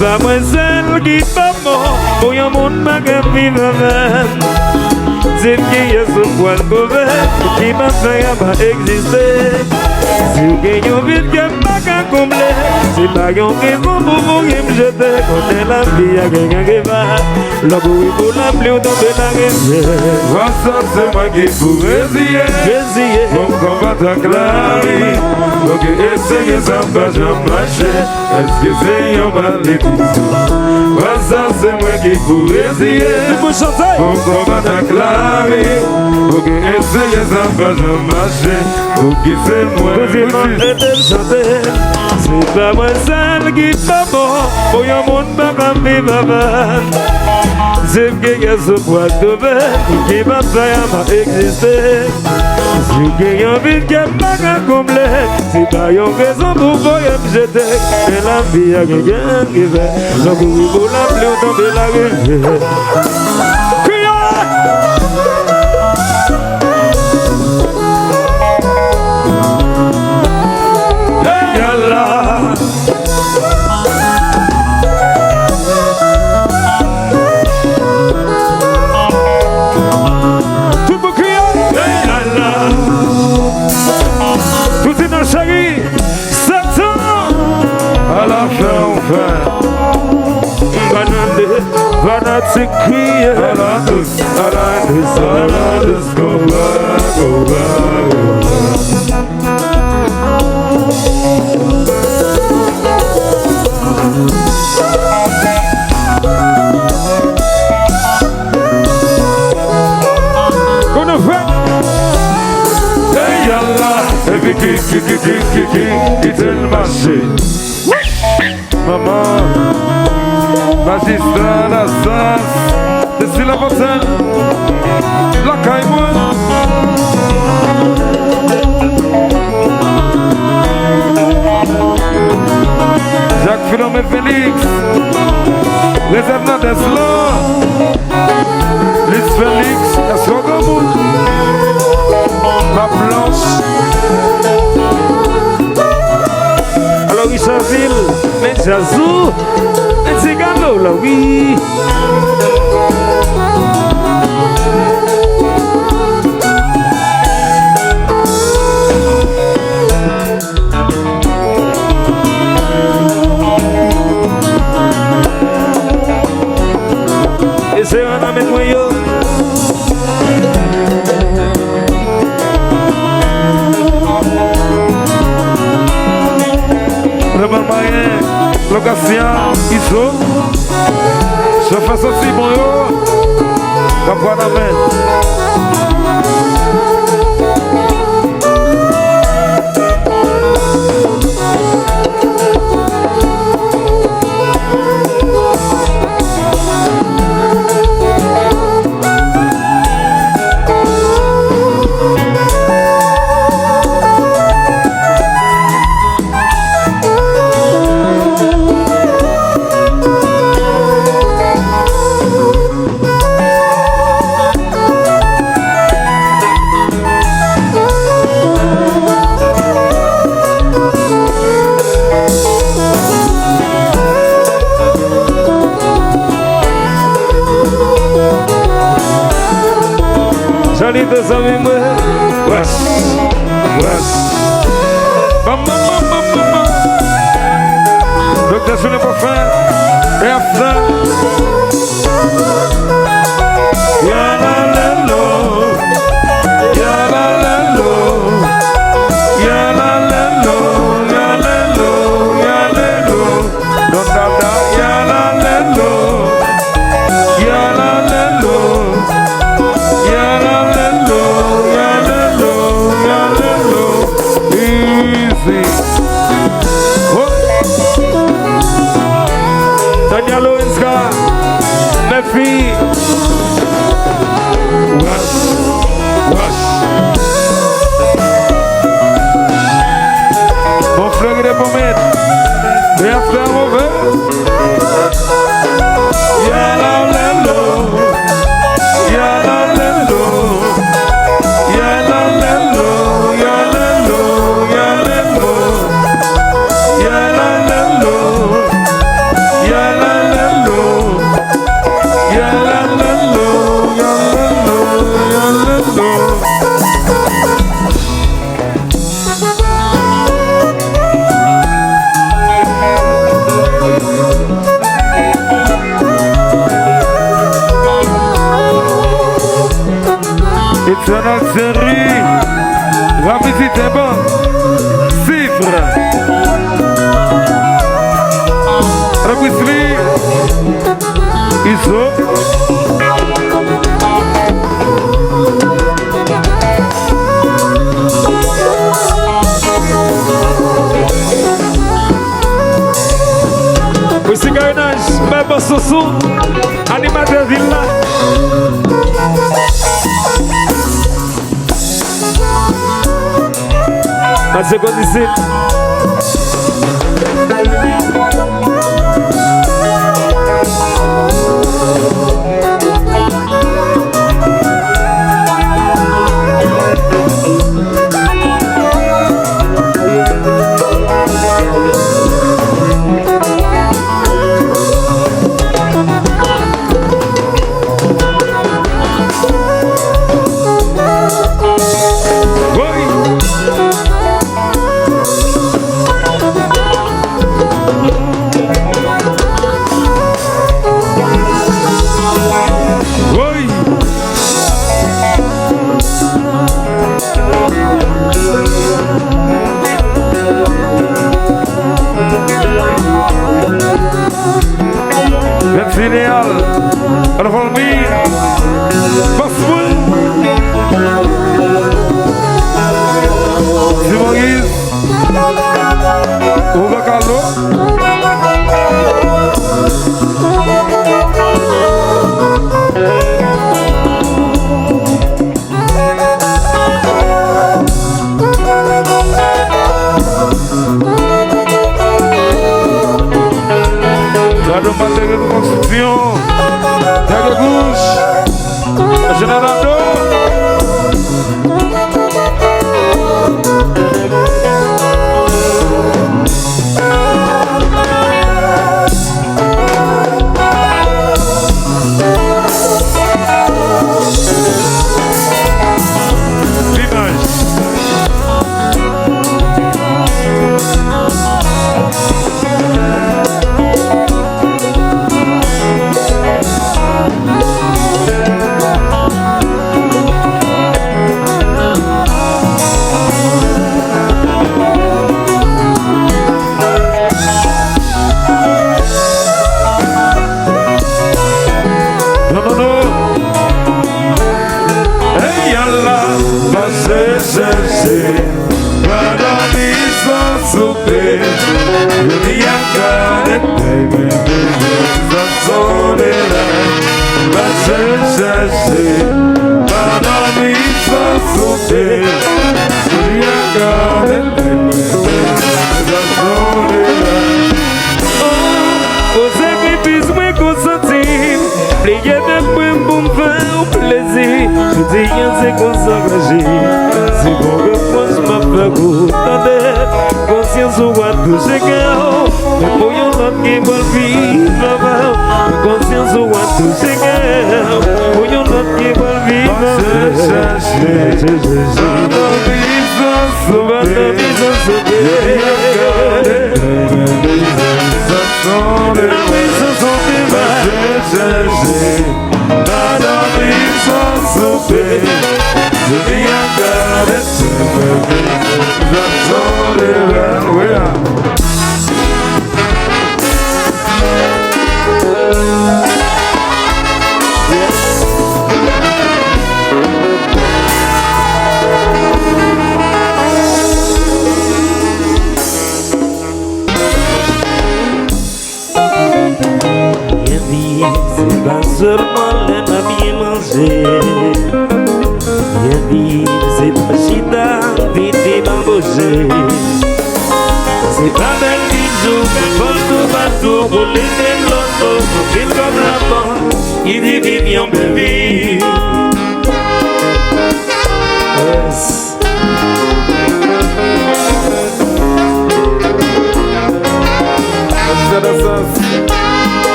pas moi seul qui pas mort, pour un monde pas qu'à vivre. C'est qui est ce poil couvert qui m'a fait exister. Si vous gagnez une ville qui n'est pas qu'à combler, c'est pas une raison pour vous me jeter. Quand est la vie, il y a quelqu'un qui va. Le bruit pour la pluie, on tombe la rivière. Ça c'est moi qui vous résiller. Mon combat à clari. Donc essayez ça pas jamais marcher. Est-ce que c'est un malédiction? Ça c'est moi qui vous résiller. Mon combat à clari. Donc essayez ça pas jamais marcher. Pour qui c'est moi? C'est pas moi seul qui pas mort, pour un monde pas qu'à vivre. C'est qui est ce poids de verre qui m'a fait exister. Si vous gagnez une ville qui n'est pas qu'à combler, c'est pas une raison pour vous me jeter. Mais la vie a quelqu'un qui fait, le bruit pour la pluie, on tombe la rivière. Fanatic crier, Alandus, go back, go back. Gonna fight. Hey Allah, every kick, it's in my shit. Maman. Magistrat, la sas, de la Fontaine, la Caïmoine. Jacques Philomé Félix, Réserve Nadesla, Lys Félix, Escogamou, La Blanche. Alors Richardville, Menjazou. C'est gallo là, oui. Et c'est un ami moyen. Rebel Mayen, location, ISO. Je fais ça si bon yo. Capana men. Salut de Samim. Wesh. Bam. Docteur sur le parfum. Et after. Yalalelo. Yalalelo. Yalalelo. Yalalelo. Yalalelo. Don dada. Yalalelo. Yalalelo. Yalalelo. Yalalelo. Easy. Daniel Owinska, Nefi. Wash. Mon frère est bon maître. Et après mauvais. Yalalelo. Yalalelo. Yalalelo. Yalalelo. Yalalelo. Yalalelo. Aussi gagnage, même Soso, animateur Villa. Ma seconde ici.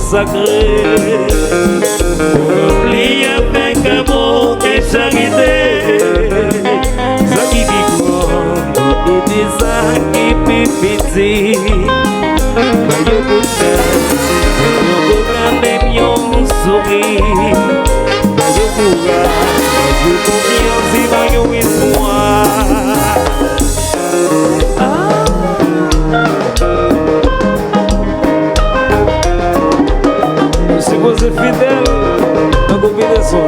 sacré pour oublier avec amour et charité ça qui vit Bébé ça qui pipiti Bayo koute Bayo kande mion souri Bayo koura Bayo confiance Bayo espoir Se você é fidel Na combinação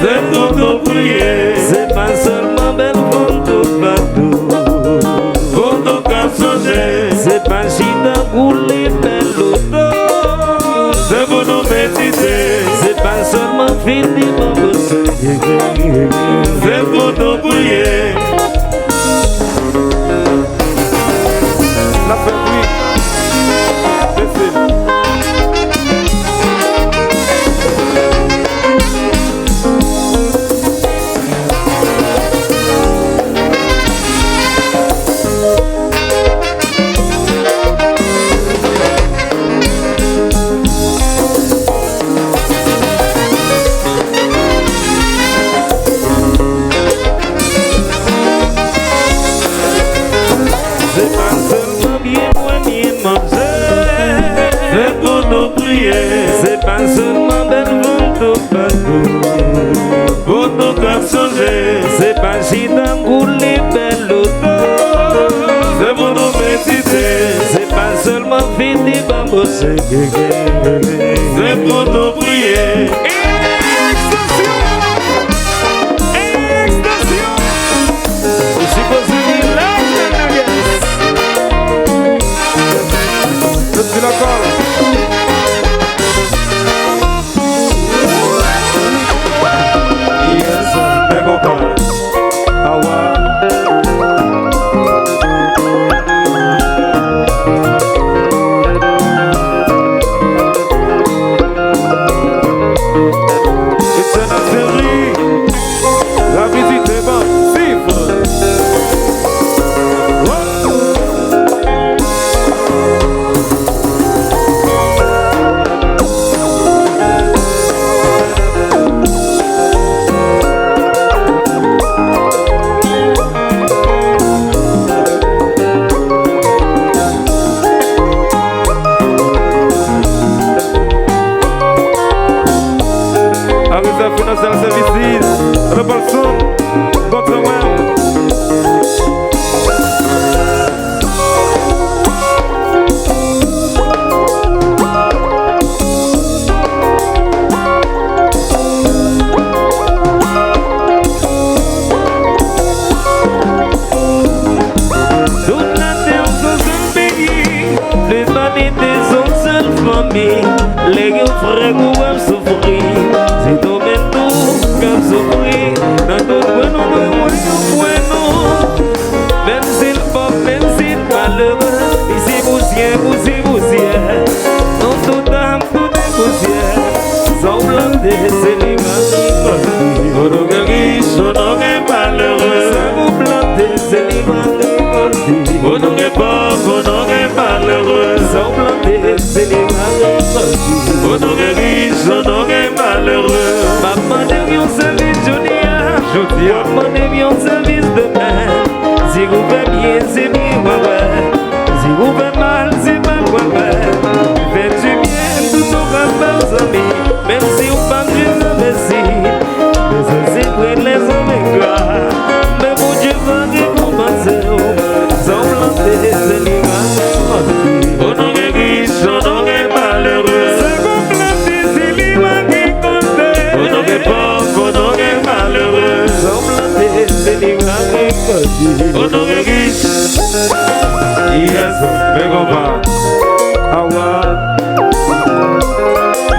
C'est pour nous prier. C'est pas seulement belle pour tout partout Pour nous cancer. C'est pas chita pour les belles autos C'est pour nous méditer. C'est pas seulement fini mon besoin C'est pour nous prier. La fête, oui. C'est pas seulement bien moi bien manger C'est pour nous prier. C'est pas seulement belle pour tout partout Pour nous cancer. C'est pas chita pour les belles autos C'est pour nous méditer. C'est pas seulement fini par bosser C'est pour nous prier. C'est la parole. Yes, mais content. Ah ouais. C'est la série. La visite est massive. Arisa Financial Services, Rebalson, contre Web. Toute la terre sont un pays Les vanités sont seule famille Les frères qui ont souffrir C'est au même tour qu'un souffrir Dans tout bueno, bueno Même s'il faut, même s'il malheureux Ici poussière, dans toute âme, tout est poussière Sans planter, c'est les mains Pour nous guérir, pour nous malheureux. Sans vous planter, c'est les mains Pour nous pauvres, pour nous malheureux. Sans planter, c'est les mains Pour nous guérir, pour nous malheureux. Maman devient service Jodia Maman devient service demain Si vous faites bien, c'est bien Si vous faites mal, c'est mal Faites du bien, tout nos grands amis Même si vous pas Dieu merci Mais ça c'est vrai les hommes ingrats Mais mon Dieu va récompenser Sans planter, c'est les mains Pour nous guérir, pour nous malheureux. C'est vous planter, c'est les mains qui comptent Pour nous pauvres, pour nous malheureux. Sans planter, c'est les mains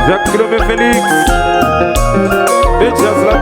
Jacques-Claude et Félix. Medjazla.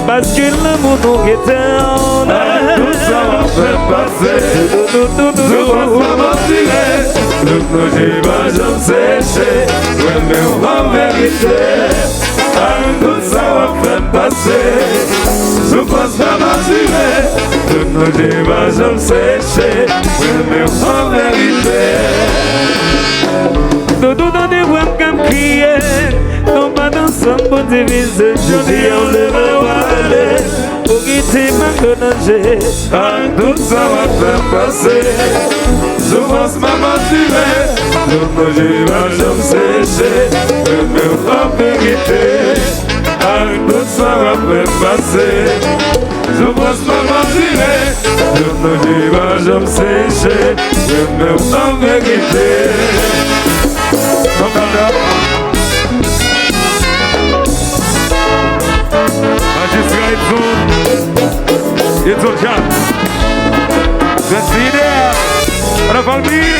Parce que l'amour nous éternel. Tout ça va faire passer. Tout va s'aventurer. Tout nos givas j'en séché. Ouais mais on va vérité. Tout ça va faire passer. Tout va s'aventurer. Tout nos givas j'en séché. Ouais mais on va vérité. Tout dans des voix comme crier. Non pas dans son bon divisé. Je dis on le revoilait. Pour quitter ma connaissée. Tout ça va faire passer. Souvent m'aventurer. Tout nos givas j'en séché. Mais on va vérité. Tout ça va faire passer. Souvent m'aventurer. Tout nos givas j'en séché. Mais on va vérité. Magistrat Edson Jan Zancília Ana Valmir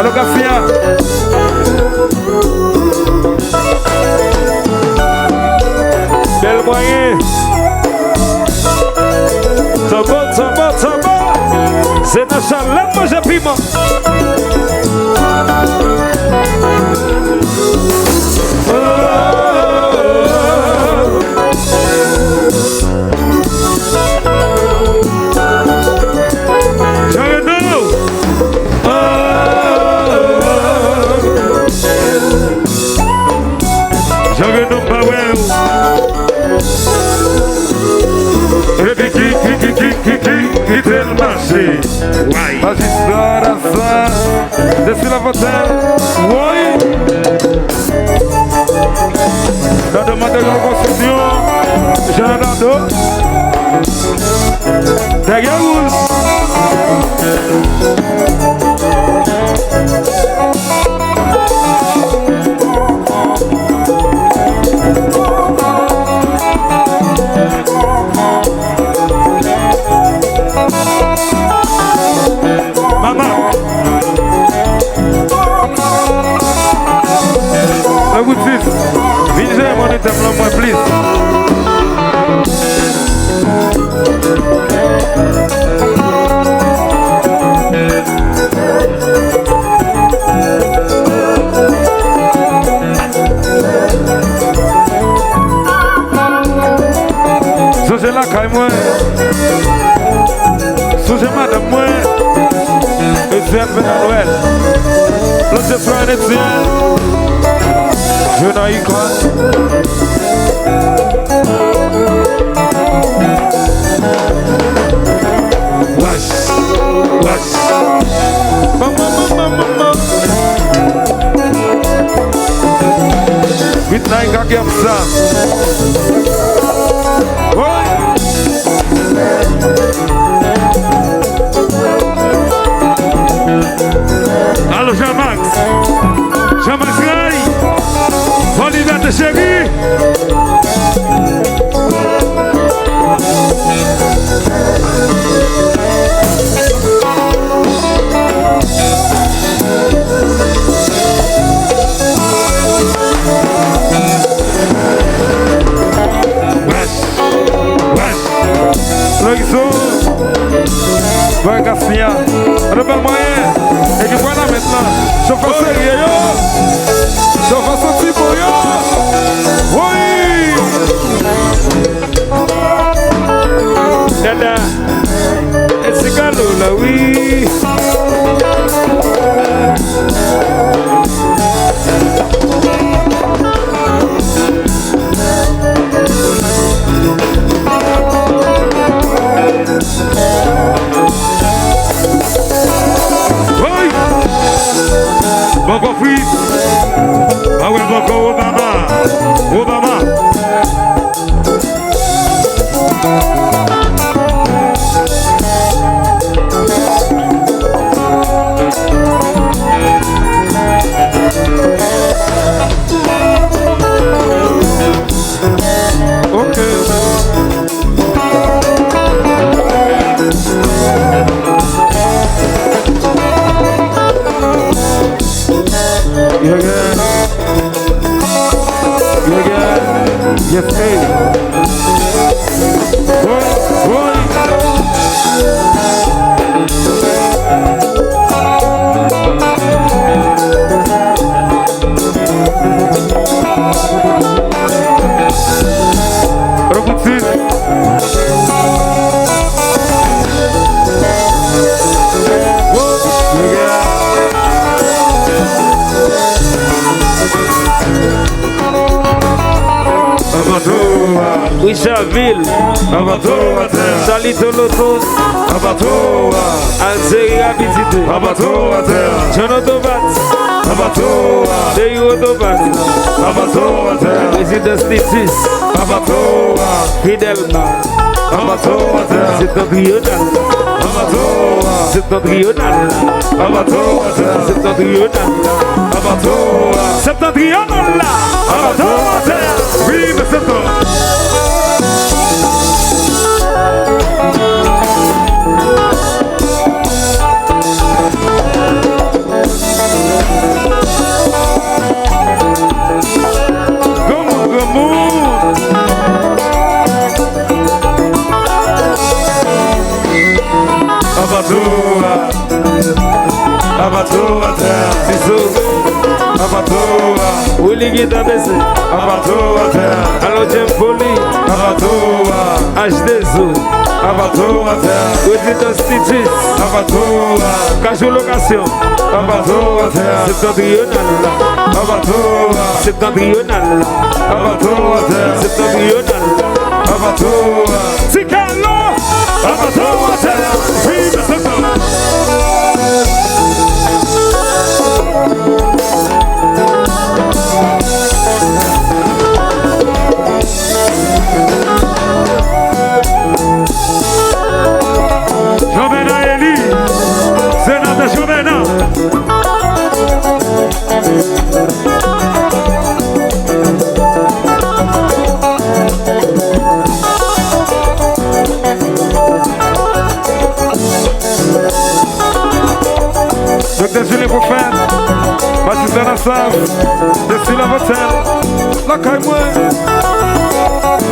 Allô, Garcia. Bel moyen. Ça va. C'est dans chalet, moi j'ai piment. Magistrat, desce la votaire. Oui. La demande de reconstruction. Jean Nando. Tagarous. Please. Sous la caille moi, sous madame moi, et c'est un peu Noël. L'autre frère est tien. Je n'ai eu quoi? Wesh. Maman. Vite là, il y a ça. Ouais. Allô, Jean-Max Gary. Olivier chéri. Vai Garcia, rebel moyen. Et que voilà maintenant. Je fais sérieux yo. Je fais ce type yo. Oui. Dada, c'est gallo là, oui. Boko Free. Ah oui, Boko Obama. Yes, hey. Boy. Richardville, Salito Lotos, Algérie Habitité, John Autobat, Deyo Autobat, Résidence Nitis, Fidelma, Septentrional, Oui, mais c'est toi. Abatoa terre, Ciseaux, abatoa, ou les guides à baisser. abatoa terre, Alors, James Poli, abatoa, H2O, abatoa terre, Auditeur Stitches, abatoa, Cajou Location, abatoa terre, Septentrional, abatoa, Septentrional, abatoa terre, Septentrional, abatoa, Ticalo, abatoa terre, vive ce temps. Jovena Eli, Senata Jovena. Docteur Julien Prophète, Baptiste Nassaf, Dessus la Votel, la Caille-Moi,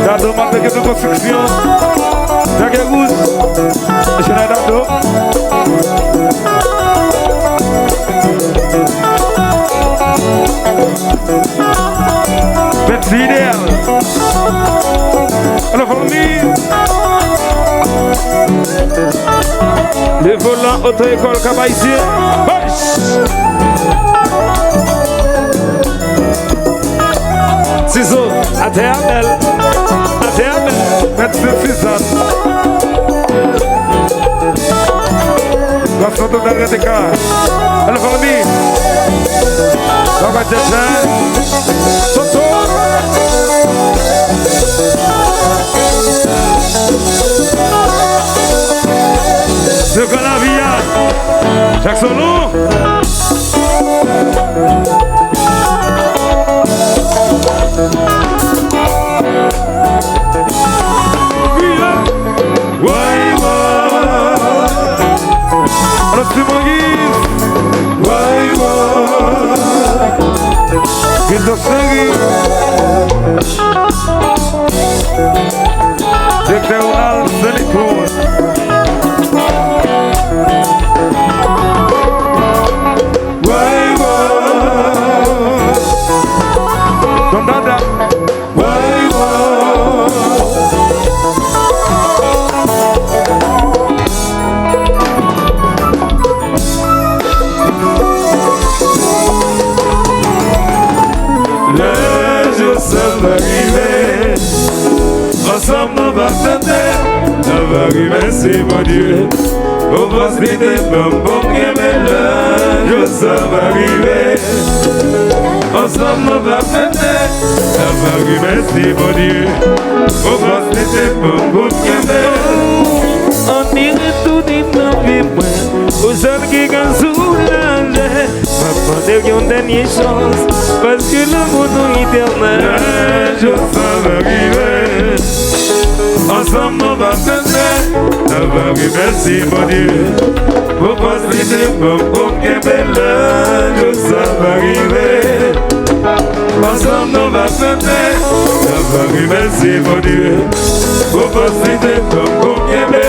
Dado Matéke de Construction, Jacques Rouge, Michel Dado. Petit idéal. Alors, famille. Le volant auto-école Kabaïsien. Ciseaux, à terre belle. À terre belle. Maître Suzanne, la santé d'arrêt des cas. Alors, famille. Baba Tchatcha, Soto, Ce qu'on a vu, Jacques Solo. alors c'est mon guise, guise de Segui, Directeur Ronald Sénécourt, Don Dada, Ensemble, on va s'attendre, on va arriver, c'est mon Dieu. On va se vider, bon, mais là, je sais, va arriver. Ensemble, on va s'attendre, on va arriver, c'est mon Dieu. On va se vider, bon, mais on irait tout dit dans vie, aux gens qui gagnent sous la lait. Papa, c'est une dernière chance, parce que le monde est éternel. Je sais, va arriver. Ensemble, on va s'aimer, on va arriver, si mon Dieu. Pour passer pour qu'un bel âge, ça va arriver. Ensemble, on va s'aimer, on va arriver, si mon Dieu. Pour passer pour qu'un bel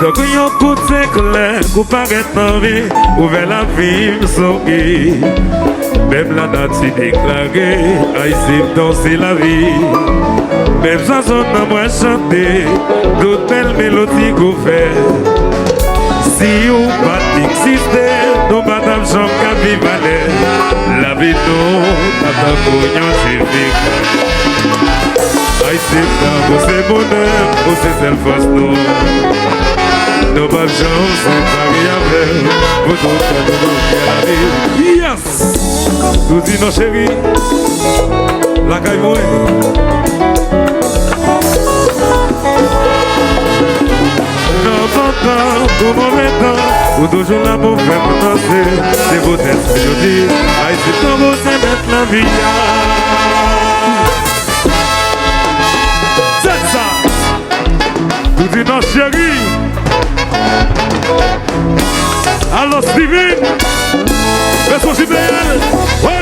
Donc yon côté clair, qu'on paraît dans vie, ouvert la vie, sauver. Même la nature déclarée, ici danser la vie. Même chanson dans moi chanter, d'autres belles mélodies qu'on fait. Si ou pas d'exister, nous madame Jean Cavivalet, la vie nous, t'as cognon chez Vic. Ici dans c'est bonheur, c'est celle face nous. Nos babes gens sont paris avec vous tous la vie. Yes! Nous disons chérie, la caille mouée. Non, pas tout mauvais temps, ou toujours là pour faire me danser. C'est potesse je dis, aïe c'est ton beau c'est mettre la vie. C'est ça. Tout dit non chérie. Alors Steven, responsable, oui.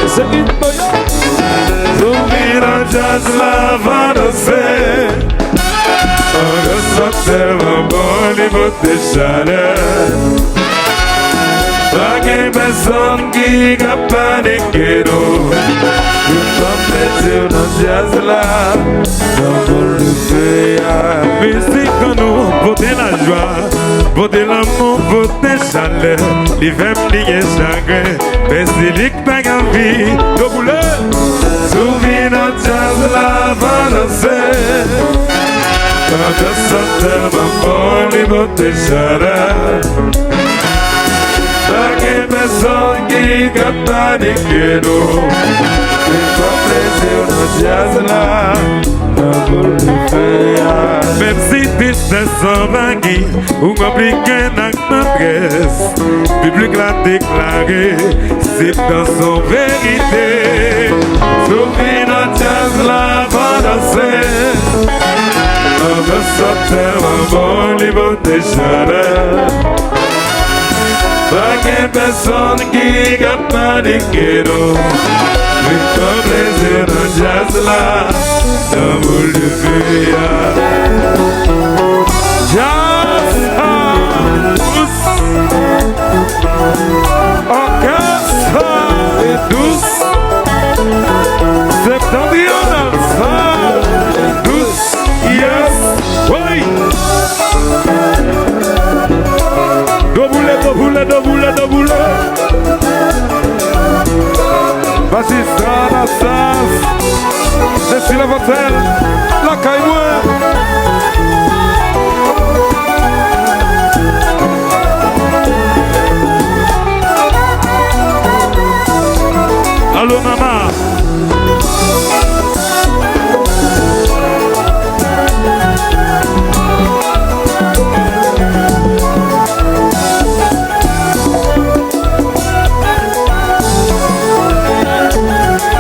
C'est une boya. Souvenir en jazz la va danser. On ressent tellement bon niveau de chaleur. Pas qu'une personne qui a paniqué nous. Une femme plaisir dans jazz là. Dans le feu. Musique en nous, voter la joie. Voter l'amour, voter chaleur. L'hiver plié chagrin. Basilic pas envie de bouler. Souviens dans jazz la va danser. Quand je sens tellement bon, les beautés chaleur. Pas qu'une personne qui a paniqué nous. Une fois plaisir dans jazz là. Même si tristesse sans vague ou compliqué dans l'adresse, public l'a déclaré, c'est dans son vérité. Souviens dans jazz la va danser. On me sent tellement bon niveau de chaleur. Pas qu'une personne qui a paniqué nous. Mais comme plaisir dans jazz là. Dans mon lever jazz orchestre et douce. Septentrional douce, yes, oui. Doboule. Vas-y, ça, la sas. Je suis la votelle, la caille-moi. Allô, maman.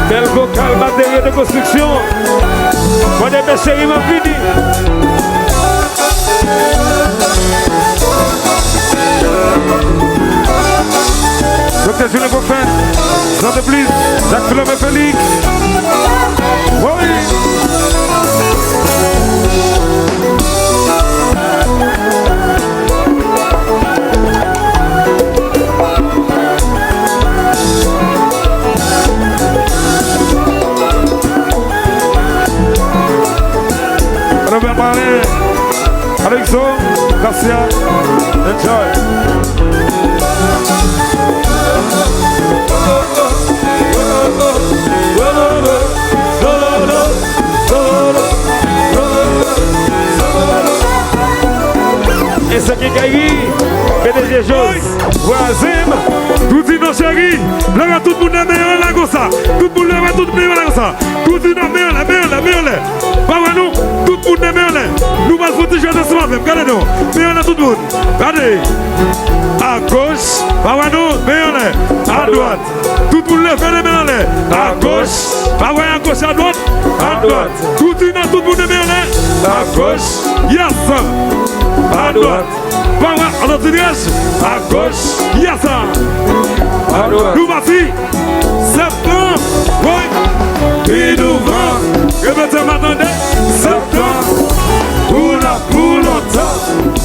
Bel vocal, matériel de construction. Moi, mes chéris, m'a fini. Docteur Julien Beaufin, sans de plus, Jacques Philomé Félix. Oui. Robert Marley, Alexandre, Garcia, enjoy. Et ce qui est PDG Jos, Voisin, tout dit non chéri, là tout le monde est meilleur là comme ça, tout le monde est meilleur là comme ça, tout dit non meilleur là, pas nous, tout le monde est meilleur là, nous allons protéger ensemble même, regardez-nous, meilleur là tout le monde, regardez, à gauche, pas nous, meilleur là, à droite, tout le monde est meilleur là, à gauche, pas à gauche, à droite, tout dit non, tout le monde est meilleur là, à gauche, yes, à droite. À notre dirige, à gauche, Yassa. Nous voici, septembre, oui, et nous vents, répétez m'attendez, septembre, pour longtemps,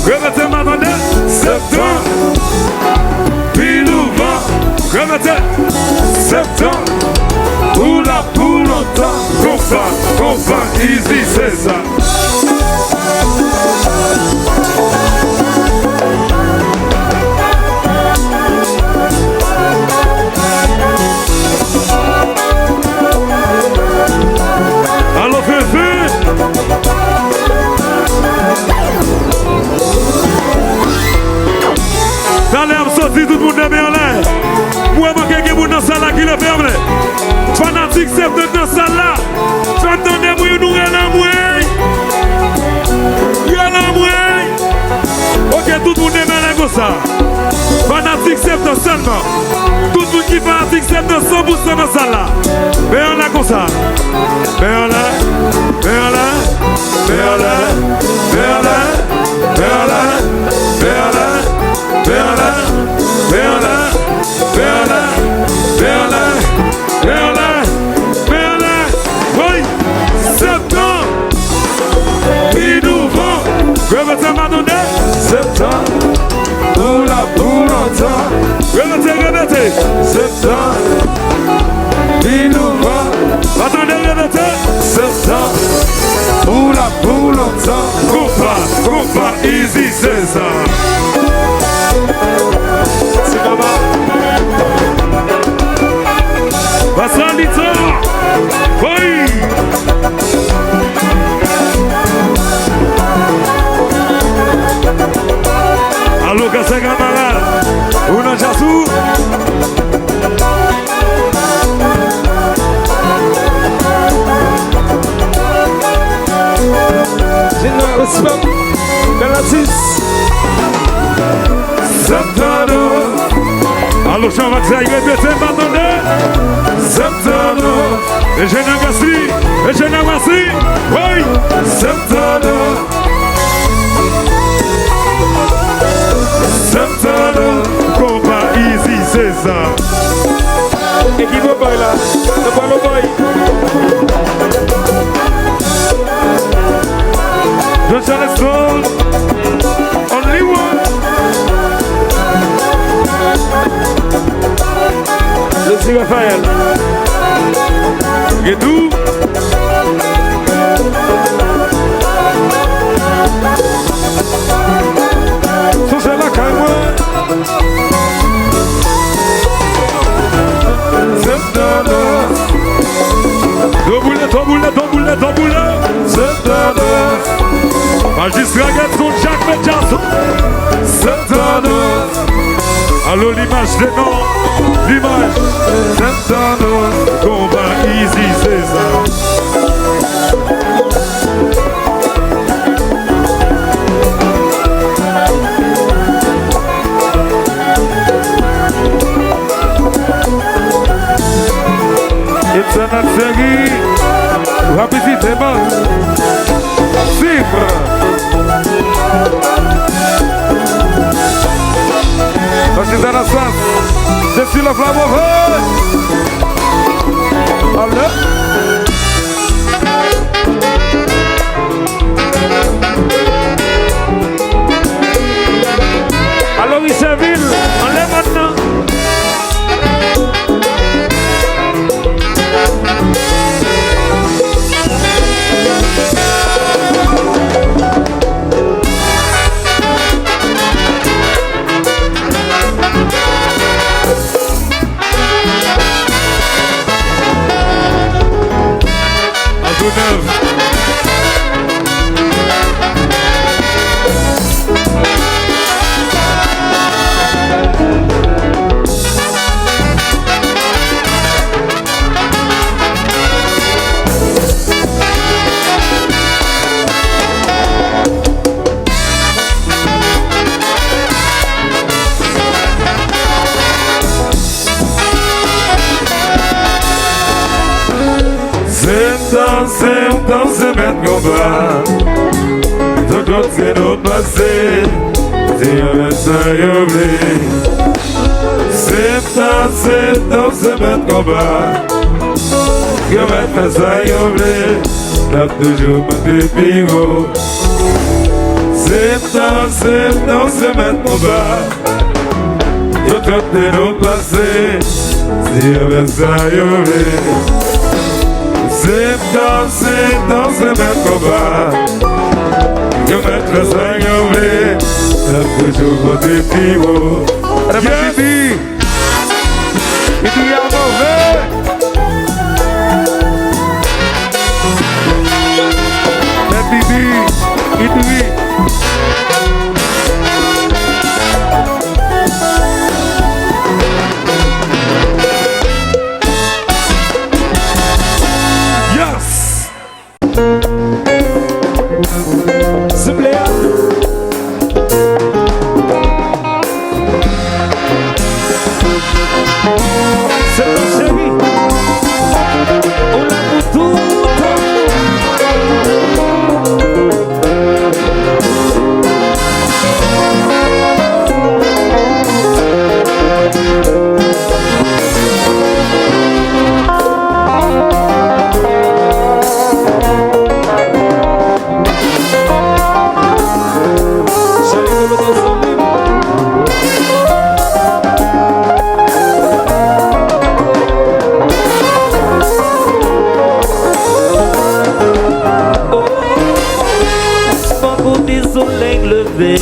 répétez m'attendez, septembre, puis nous vents, répétez, septembre, pour longtemps, comme ça, easy, c'est ça. Tout le monde est bien là. Moi, je suis dans la salle qui le ferme. Fanatique, c'est dans la salle là. Tu entends des bruits, nous allons ça. Fanatique septembre seulement. Tout le monde qui fanatique septembre 100% dans ça là. Mais on l'a comme ça. Mais on l'a. Mais on l'a. Mais on l'a. Mais on l'a. Mais on l'a. Mais on l'a. Mais on l'a. Mais on l'a. Mais on l'a. Mais on l'a. Mais on l'a. Mais on l'a. Oui. Septembre. Innovant. Répétez Madonna. Septembre. Pour longtemps. Répétez. Septembre. Innovant. Attendez, répétez. Septembre. Pour longtemps. Compa, easy, c'est ça. C'est maman. Vincent Lito. Oui. Alô, Cassé Camarada. Una Jassou. Septembre. Alô, chama que sai, répétez, m'attendez. Septembre. Et je n'ai pas si. Oui. Septembre. Septembre. Compa easy, c'est ça. Et qui va pas là? Le ballon boy. Just on the stone, only one. Let's see Raphaël. Guédou. So c'est la caille. Septembre. Deux boules. Septembre. Magistrat Gatson, Jacques Medjasso. Septembre. Allô, l'image des noms. L'image. Septembre. Combat easy, c'est ça. It's an Atsegi. Rapidement. Cifra. Nós da nação, Cecília Flávio. Alô? Alô, Isaville, allez maintenant. Septembre, se mettre comme ça. Tout l'autre c'est notre passé. Si on met ça, y oublie. Septembre, se mettre comme ça. Si on met ça, y oublie. N'a toujours pas de pigot. Septembre, se mettre comme ça. Tout l'autre c'est notre passé. Si on met ça, y oublie. Septembre, se mettre comme ça. Je mettre ça, y oublie. N'a toujours pas de pigot. Baby, il y a mauvais. Baby, il y a Au des soleils levés,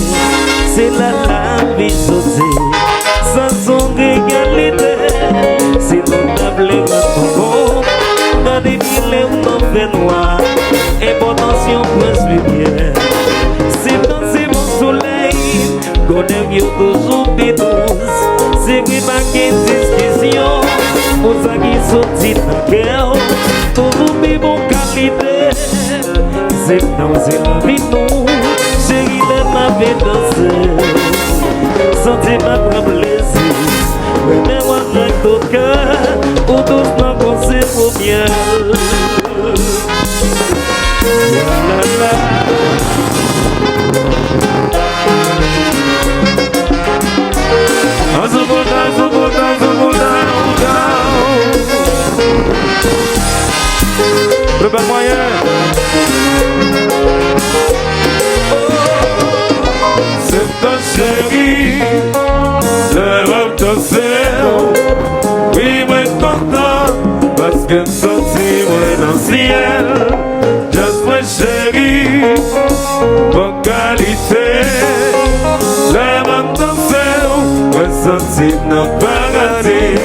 c'est la vie sautée. Sans son égalité, c'est notable et bon. Dans des mille où l'on fait noir, importantion presse lumière. C'est dans ces bons soleils qu'on aime toujours des douces. C'est oui ma discussion, pour ça qui sortit dans cœur, toujours mes bons qualités. C'est danser la vie nous, chérie de ma vie danser. Sentir ma propre plaisir, mais moi avec ton cœur, pour tous nos conseils pour bien. La la. Le bas moyen. C'est ta chérie, je rêve de ciel. Oui, moi content, parce qu'elle sortit moi dans le ciel. Just my chérie, bonne qualité. Je rêve de ciel, moi sorti dans le paradis.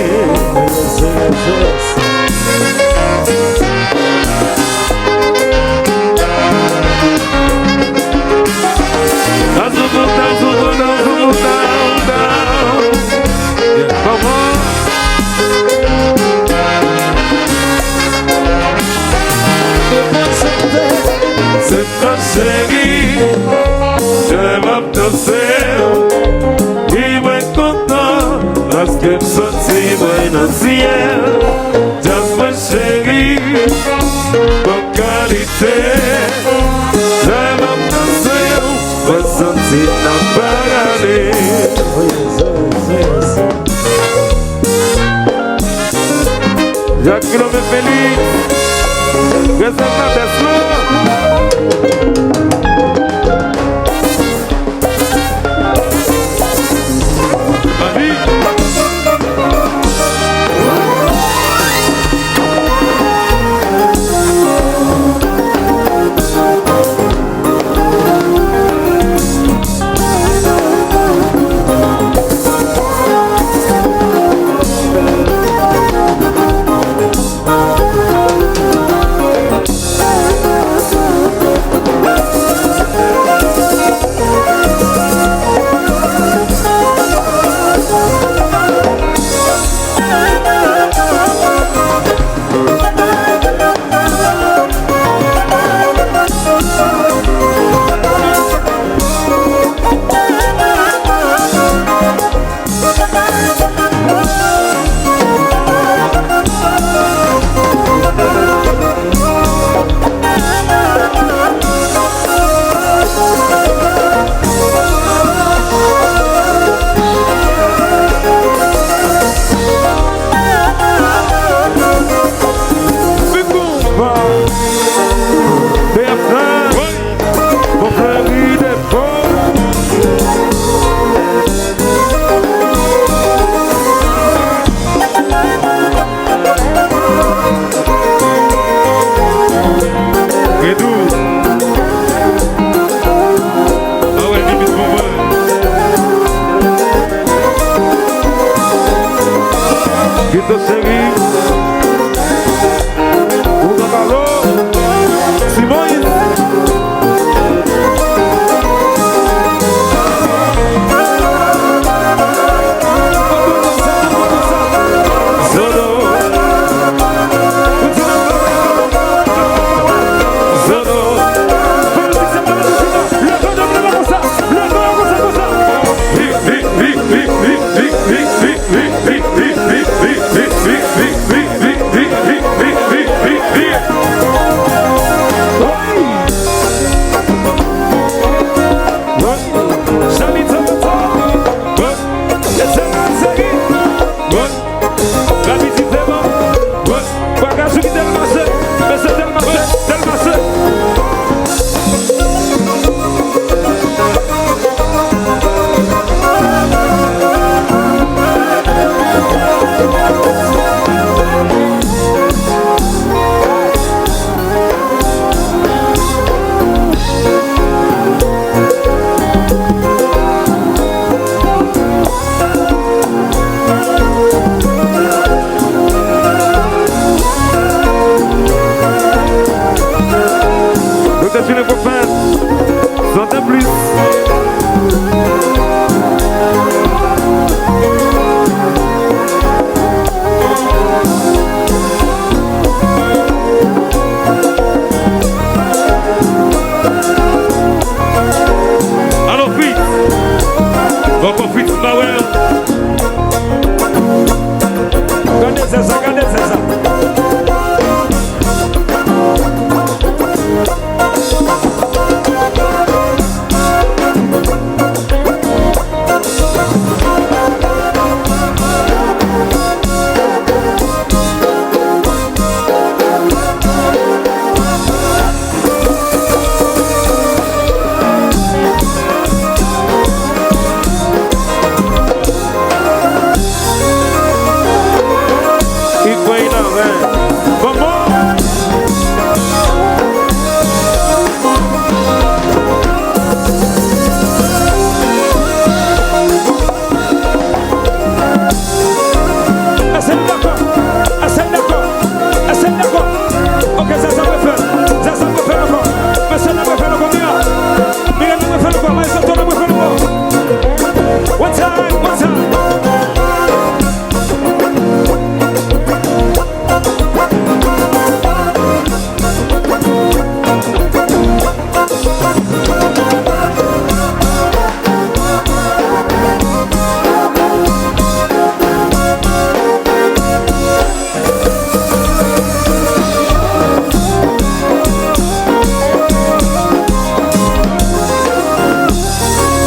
C'est ta chérie, je m'abdosser. Oui, moi content, parce que sorti moi dans le ciel. Just ma chérie, bonne qualité. Je m'abdosser, moi sorti dans le paradis. Jacques Kilomé Félix, reste à Tesla.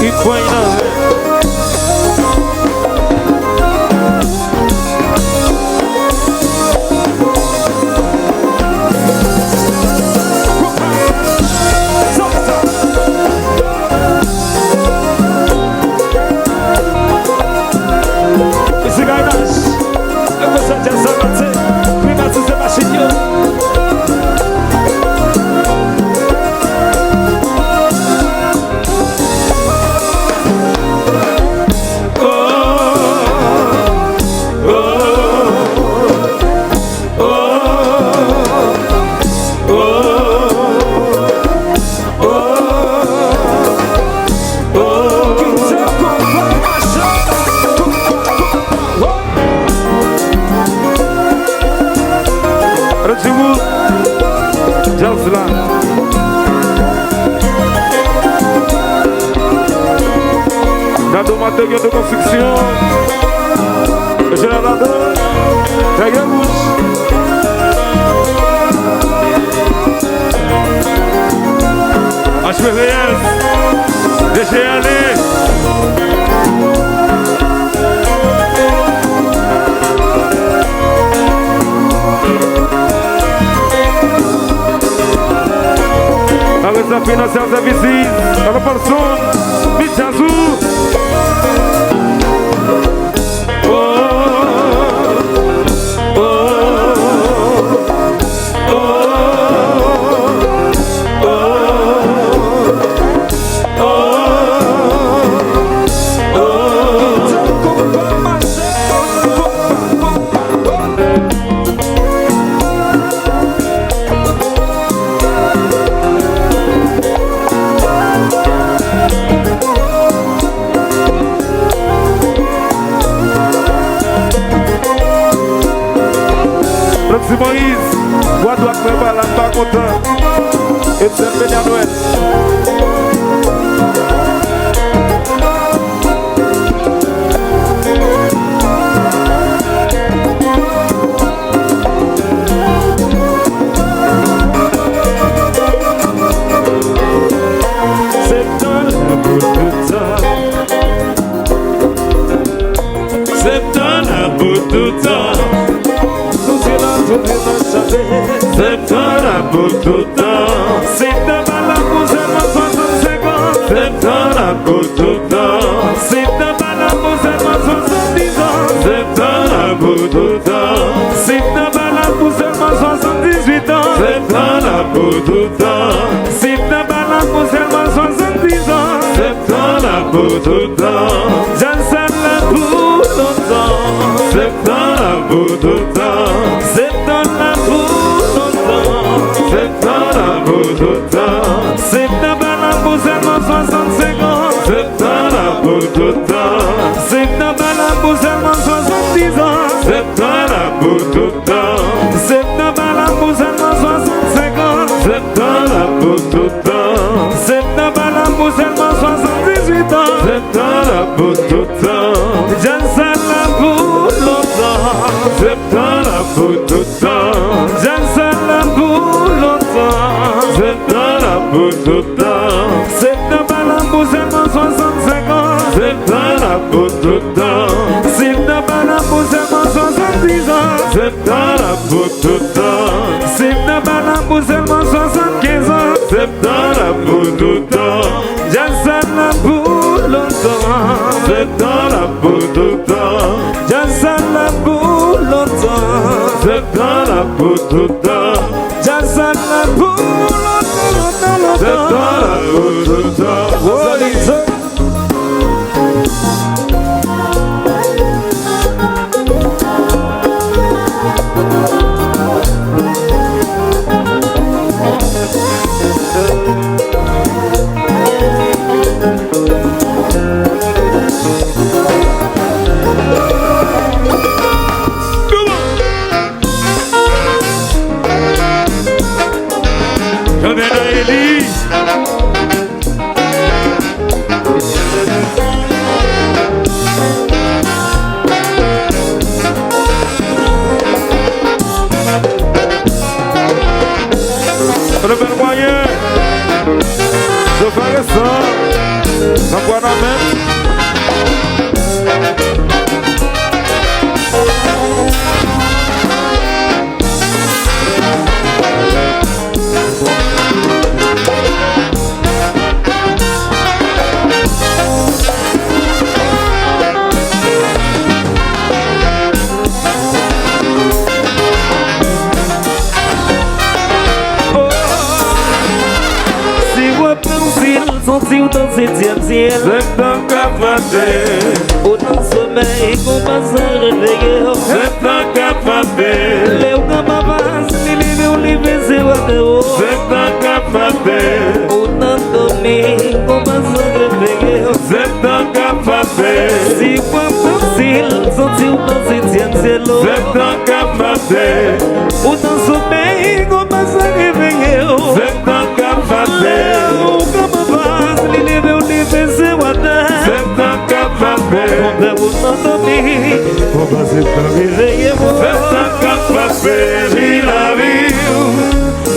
Une fois, il en veut. Matériaux de construction, générateur, taille rouge. HPVS, DGAD. Avec sa financière services, à la personne, Michazou. C'est Moïse, moi dois me faire la pas content. Et c'est venu à Noël. C'est un bout de temps. C'est un bout de temps. C'est un bout de temps. C'est un malin pour seulement 65 ans. C'est un bout de temps. C'est un malin pour seulement 70 ans. C'est un bout de temps. C'est un malin pour seulement 78 ans. C'est un bout de temps. C'est un malin pour seulement 70 ans. C'est un bout de temps. J'enseigne la pour longtemps. C'est un bout de temps. C'est un bout de temps. C'est un malin pour seulement 65 ans. C'est un bout de temps. C'est un malin pour seulement 70 ans. C'est un bout de temps. C'est un malin pour seulement 65 ans. C'est un bout de temps. C'est un malin pour seulement 78 ans. C'est un bout de temps. J'enseigne la pour longtemps. C'est un bout de temps. J'enseigne la pour longtemps. C'est un bout de temps. C'est un malin pour seulement 65 ans. C'est un bout de temps. C'est un malin pour seulement 70 ans. C'est un bout de temps. C'est un malin pour seulement 75 ans. C'est un bout de temps. J'enseigne la pour longtemps. C'est un bout de temps. J'enseigne la pour longtemps. C'est un bout de temps. J'enseigne la pour longtemps. C'est un bout de temps. Le bel moyen de faire ça. Não pode não mesmo. Sentiu tão sentido C'est un café. O tão sommeil com passar revegueu. C'est un café. Leu cama vaz, ele meu livre seu adeus. C'est un café. O tão dormir com passar revegueu. C'est un café. Se quanto sil, sentiu tão sentido. C'est un café. O tão sommeil com passar revegueu. C'est un café. Leu cama vaz, ele meu livre seu adeus. C'est un café. Devo não dormir, com passar revegueu. C'est un café. J'ai la vie.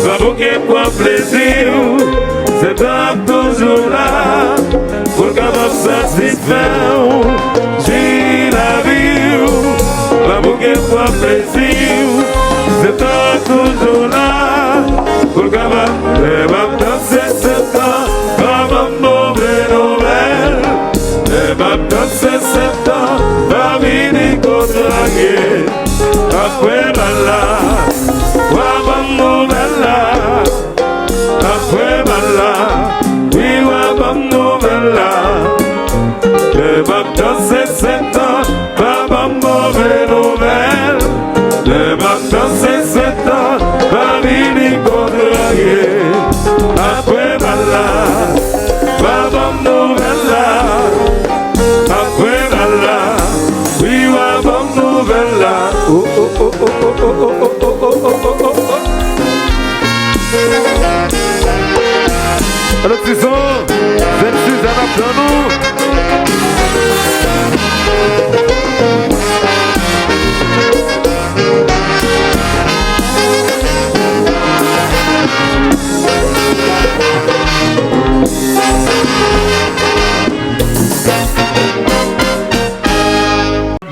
Va bouquer pour plaisir. C'est un toujours là. Pour qu'à me satisfaire. J'ai la vie. Va bouquer pour plaisir. C'est un toujours là. Pour qu'à me danser. C'est un mauvais nouvelle. Et ma danser. C'est un famille contrarié. Après Bala, Wabam Novella. Après Bala, oui Wabam Novella. Le matin c'est 7 ans, Wabam Mauvais Nouvelle. Le matin c'est 7 ans, Famille contrarié. Après Bala, Wabam Novella. Après Bala, oui Wabam Novella. Oh oh oh oh oh oh oh oh oh oh oh. Olha o Tizão, sempre se adaptando.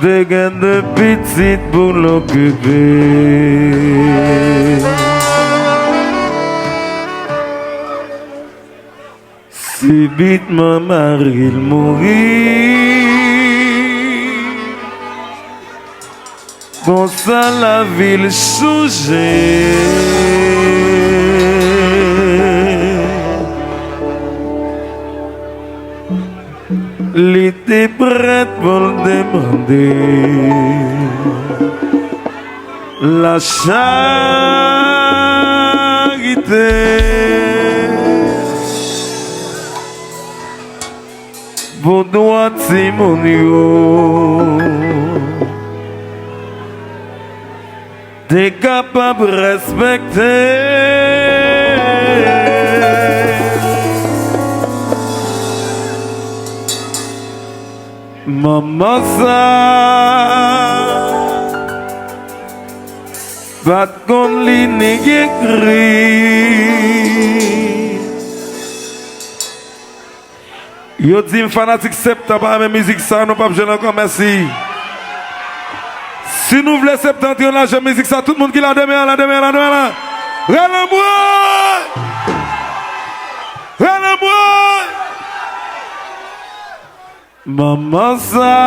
Des gains de petite pour l'occuper. Si vite mon mari il mourit, comme ça la ville changeait. Il était prêt pour le demander la charité. Vos doigts Simonio, t'es capable de respecter. Maman ça va qu'on l'inégué Yo dis fanatique septembre à la musique ça nous pas besoin encore merci. Si nous voulons septembre on a la musique ça tout le monde qui la demain la demain la demain là. Relais-moi. Maman ça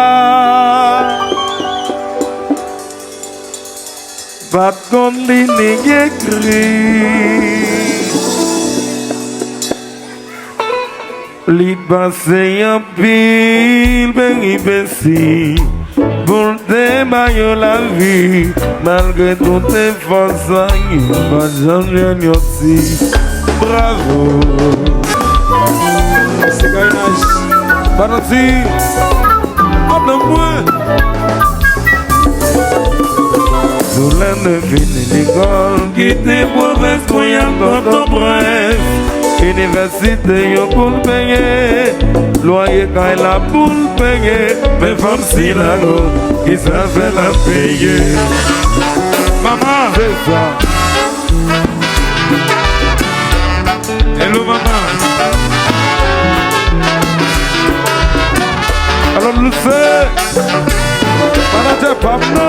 va qu'on l'inégué Li passe en pile péripéties pour démailler la vie malgré toutes tes forces pas jamais aussi. Bravo. C'est gagnage. Banati. Donne-moi. Sous la nevine l'école qui t'est mauvaise croyant dans ton bref. Université yo pour le payer, loyer quand elle a pour le payer, mais femme si la go qui savait la payer. Maman, c'est ça. Hello maman. Dulce, manager Pablo.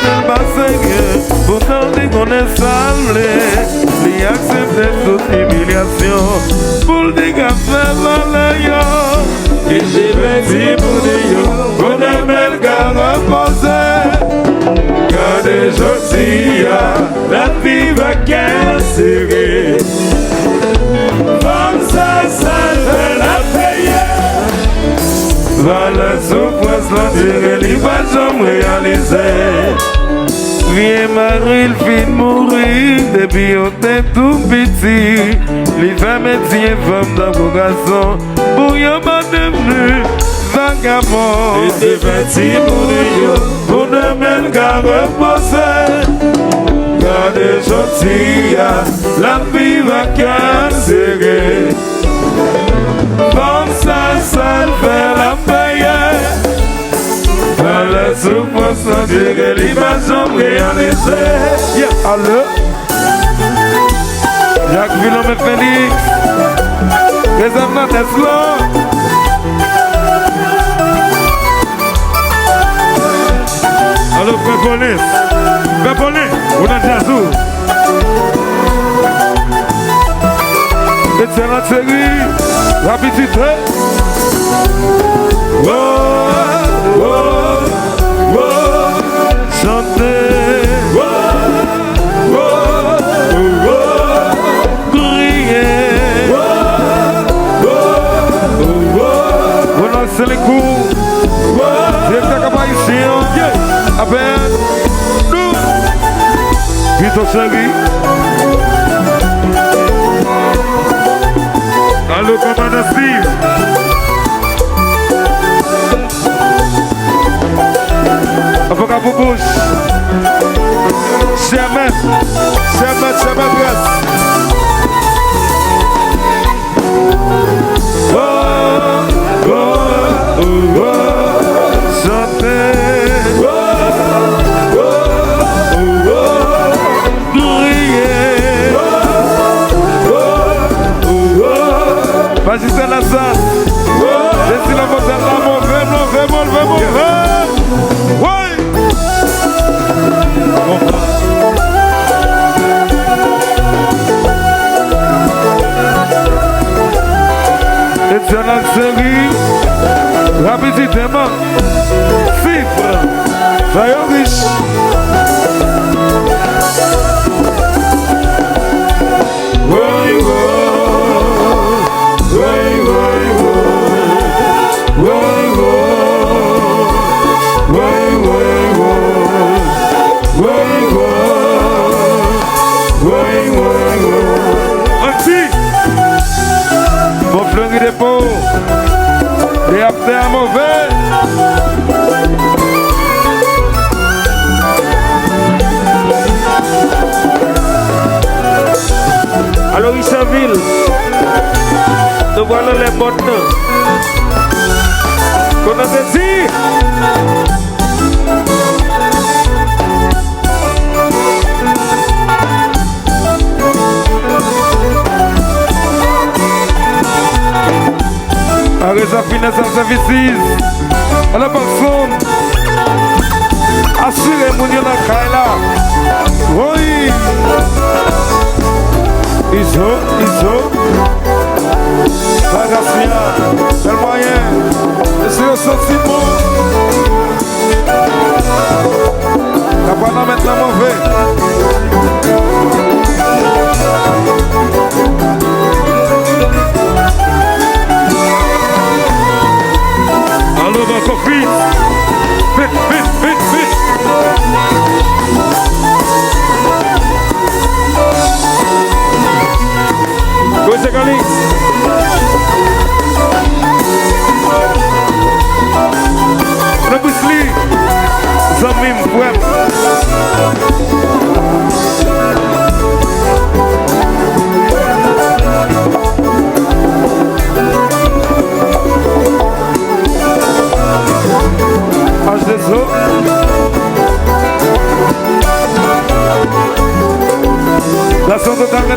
Del Basegue, pourtant dit qu'on est salé, il accepte toute humiliation, pour le dire qu'à faire l'alliance, il dit pour dire qu'on aime le gars reposé, car des jours la vie va casser, comme ça fait la payer. Va la souffrance, la durée, il va jamais réaliser. Viens Marie, il finit de mourir depuis on était tout petit. Les femmes étaient femmes d'abrogation, pour y avoir devenu vagabond. Et c'est petit pour ne même qu'à reposer. Car des gentils, la vie va casser. Comme ça fait la paye. La souffrance n'a duré, l'image en réalisé. Allô? Jacques Villon et Félix, les amants Tesla. Allô, Pépolé, on a Jazou. Excellente série, rapidité. Chanter, crier, relancer les coups, directeur Kabaïsien, appelle nous, Vito Chéri. Allô, commandant Steve. Avocat pour bouche. Chairman Grâce. Chanter. Crier. Magistrat Lazare. Laissez la voix dans la mauvais. Ouais. Excellente série, rapidement, chiffre, soyons riches. Mon flingue des pauvres, et après un mauvais. Alors Isaville, nous voilà les bonnes. Qu'on a saisi. Arrêtez finesse en services. À la personne. Assurez-moi de la Kaila. Oui. Iso. La Garcia. C'est le moyen. Et c'est le sentiment. La bonne maintenant mauvais. Allô, mon coffee. Vite. Où c'est Calix? Le Busli. Zamim, ouais.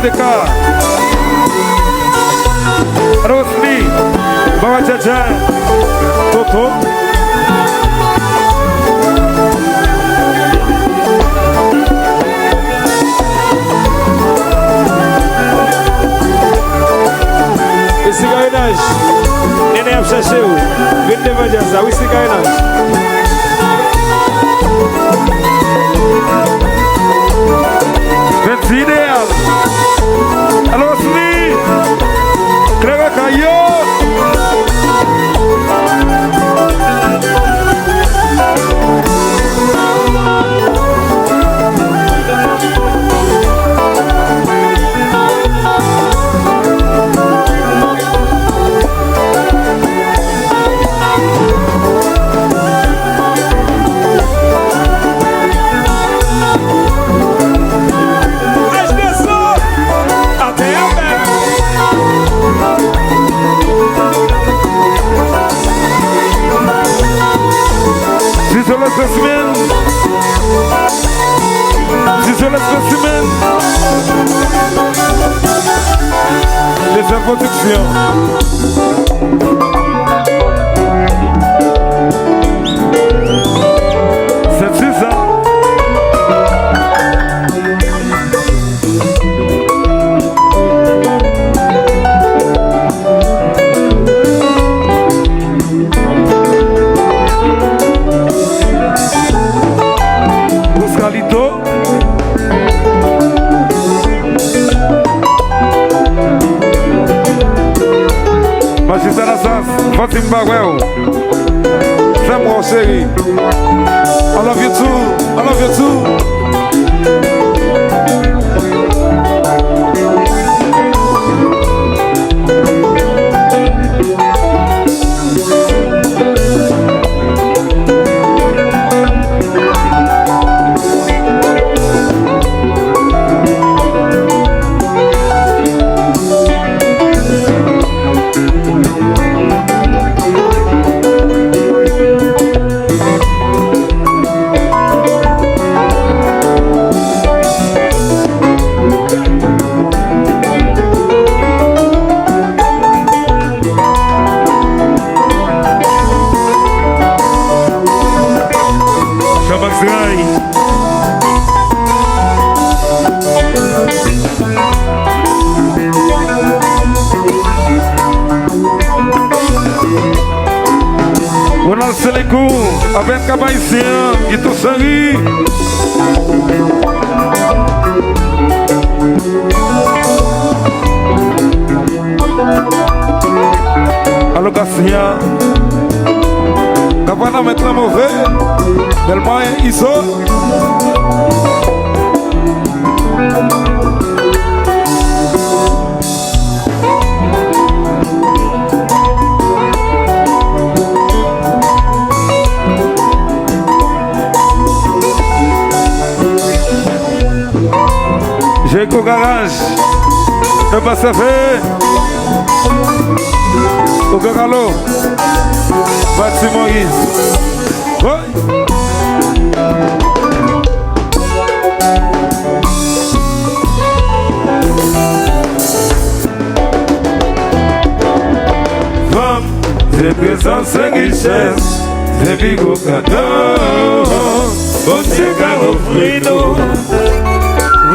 Mordecai. Rosmi, Baba Jaja, Toto. Esse gainage, Nene Abshasheu, Vinde Vajaza, esse gainage. Vente ideal. Rosmi, Crega caiu. Essa proteção. Zimbabwe, Samuel Seri, I love you too, I love you too. Aben Kabaisian, Gitu Sari. Alokasinya, Kapana Metra Move, Belmaya Iso. Jeco Garage, le Passafé, au Garalo, Bâtiment Guise. Femme, c'est présence et richesse, c'est bigo cadeau, bon Dieu qu'a offert nous.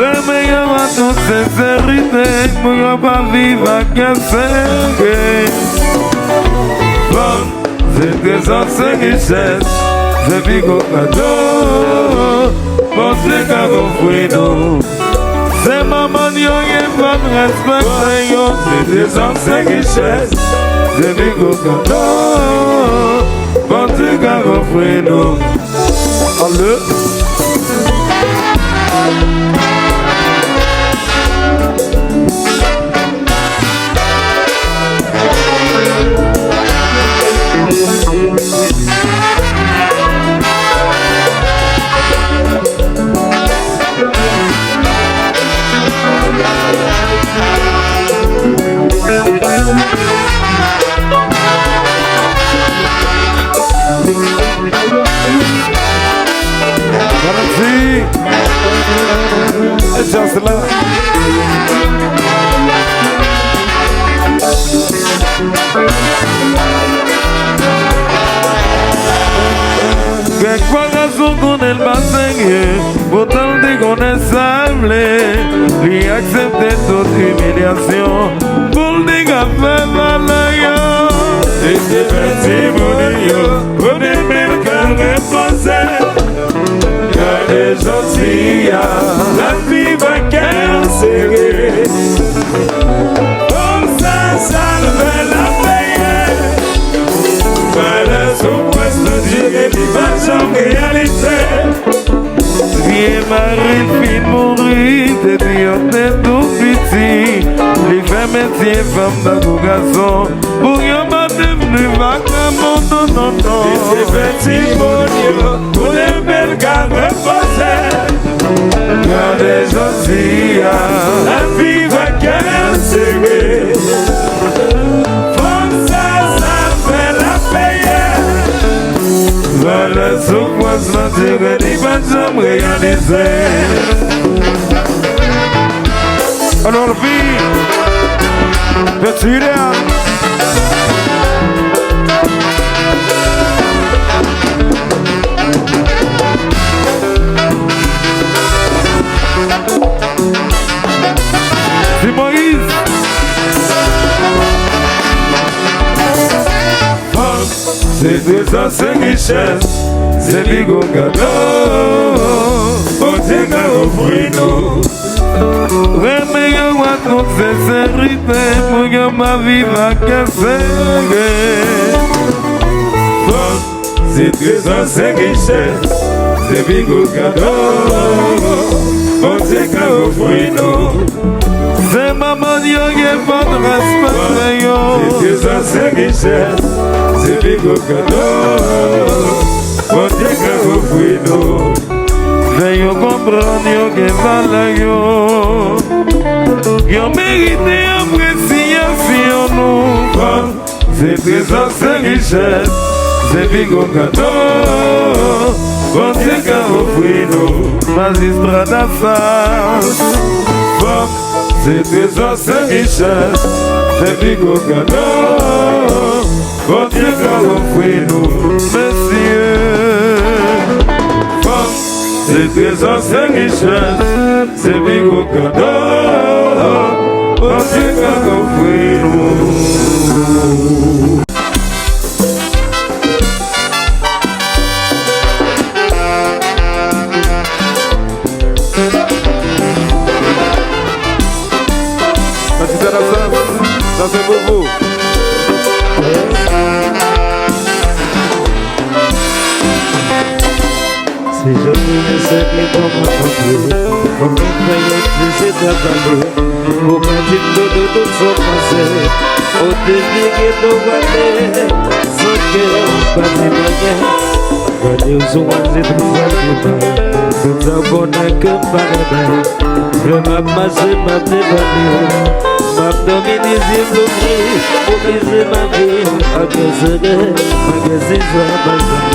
Remeia a tu sinceridade, mulher pra viva que segue. Vamos, certeza sem richesse, você ficou cadô, você cagou fuido. Se mamãe e pra respeitar, certeza sem richesse, você ficou cadô, você cagou fuido. Alô? just love. Que corazón con el baseñe, pourtant déconnaissable, lui accepter toute humiliation, pour le dégager valaillon. Et c'est petit bonio, pour des mille qu'un reposé. Car les gentils, la vie va qu'elle serrer. Comme ça ne fait la payer. Voilà son poste de Dieu et l'image en réalité. Viens Marie, fille mourir, t'es Dieu, t'es tout petit. Les femmes métiers, femmes d'un garçon, pour y'en pas devenu vagabond, non, non, non. Et c'est petit bonio, pour les belles qu'un reposé. Car les gentils, la vie va qu'elle serrer. Comme ça fait la payer. Voilà son poisson de Dieu et l'image en réalité. Alors vie, petit réal. C'est Moïse. C'est des anciennes richesses, c'est des gros cadeaux. Bon Dieu qu'a offert nous. Remets moi toute sincérité pour que ma vie va casser. C'est des anciennes richesses, c'est des gros cadeaux. Bon Dieu qu'a offert nous. C'est maman Dieu qui est pas de respect. C'est des anciennes richesses, c'est des gros cadeaux. Bon Dieu qu'a offert nous. Veillons comprendre que valeur yo mérité appréciation nous. C'est des anciennes richesses, c'est des gros cadeaux. Bon Dieu qu'a offert nous. Magistrat d'affaires. C'est des anciennes richesses, c'est des gros cadeaux. Bon Dieu qu'a offert nous. Messieurs, c'est des anciennes richesses, c'est des gros cadeaux. Bon Dieu qu'a offert nous. ça c'est pour vous. Si je pouvais servir comme un pompier, comme une veillette, c'est d'attendre. Pour mettre de tout son passé, au début qui est au balai, sans que pas de moyens. Gagner aux oiseaux de fatiguement, tout un bonheur que paradis. Vraiment masser ma dévalée, ma dominique l'ouvrir, pour briser ma vie, à cause de magasin, ma jambe.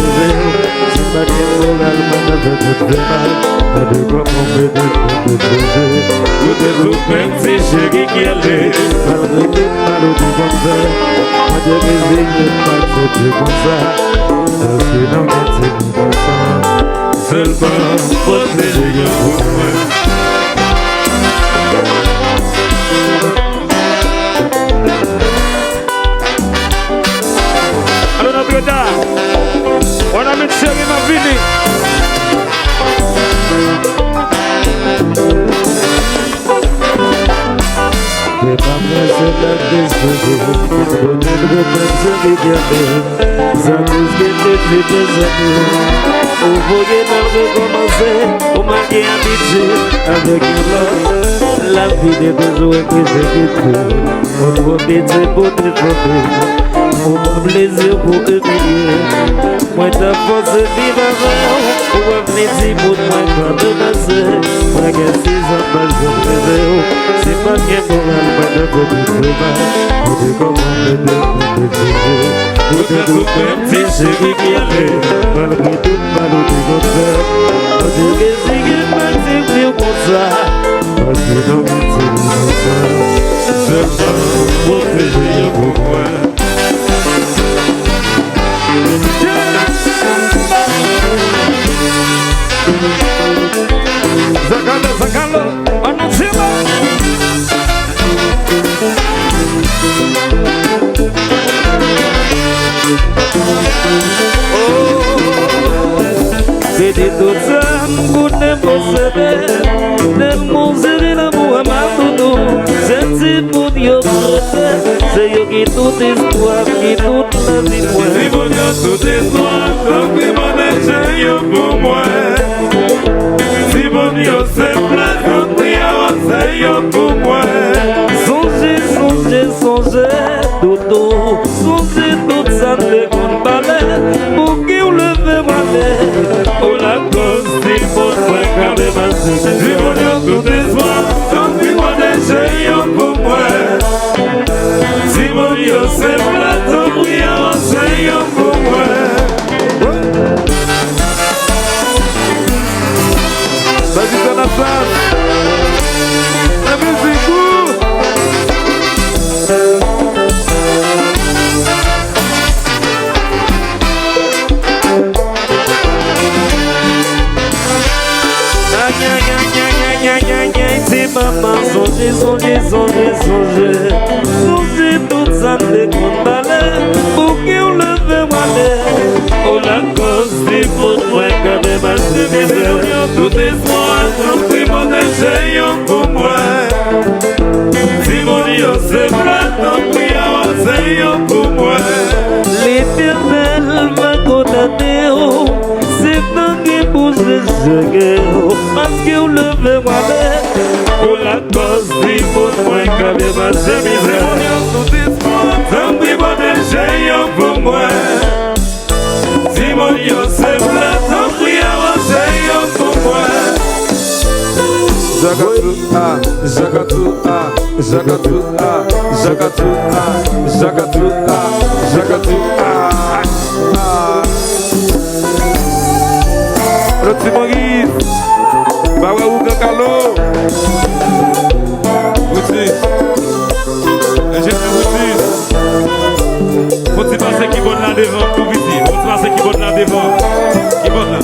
C'est ma démorale, ma nave de mal, ma de quoi mon bébé de bébé. Tout est tout même si chérie qui allait, malgré tout mal au tout comme ça. Ma Dieu résigne, pas trop comme ça. Parce que dans mon c'est comme ça. Seulement protéger pour moi. Allora Pietà, buona missione ma fini. Que ma presse la désolée, donner le problème se dégager. Ça nous guette depuis des années. Au voyer mal recommencer, au manquer habitué avec une love. La vie des besoins que j'ai vécu, on doit péter pour te tromper. Mon plaisir pour humilier. Moi ta force de vivre avant, pour revenir si pour moi pas de passer. Moi qui suis en bas de réveil, c'est pas bien pour la moi de côté de mal. Pour te commander de bouger. Pour te couper un petit chéri qui allait, malgré tout mal au déconfort. Pour te résigner, pas de plus comme ça. non seulement protéger pour moi. Zakalo, annoncez-moi. C'est dit tout ça, pour ne posséder, ne montrer l'amour à ma doudou. C'est pour Dieu, c'est yo qui toute histoire, qui toute la vie. Si mon Dieu, toute histoire, donc il m'a laissé pour moi. Si mon Dieu, c'est plein, donc il a laissé pour moi. Songez, songez, songez, doudou. Songez tout ça, les grandes balais, pour qui on le fait malais. Oh la cause, c'est pour toi, car les mains se Si mon Dieu, toute histoire, donc il m'a laissé pour moi. Si mon Dieu, c'est plein, donc il a laissé pour moi. Vas-y, dans la salle. La musique court. Si maman songez, songez, songez, songez. Songez tout ça, les grandes balais, pour qui on le fait malais. Oh la cause, c'est pour toi, car les mains se Tout espoir, donc il m'a laissé pour moi. Si mon Dieu, c'est plein, donc il a laissé pour moi. L'Éternel m'a condamné, oh, c'est tant qu'il pousse le jeu, parce qu'on le fait malais. Oh la cause, c'est pour toi, car les mains se Tout espoir, donc il m'a laissé pour moi. Si mon Dieu, c'est plein, donc il a laissé pour moi. Zakatu, ah, Zakatu, ah, Zakatu, ah, Zakatu, ah, Zakatu, ah, Zakatu, ah, ah. Le petit Maurice, Bawa ou Gakalo, Bouti, j'ai fait Bouti. Faut tu penser qui bonne là devant, tout vite, faut tu penser qui bonne là devant, qui bonne là.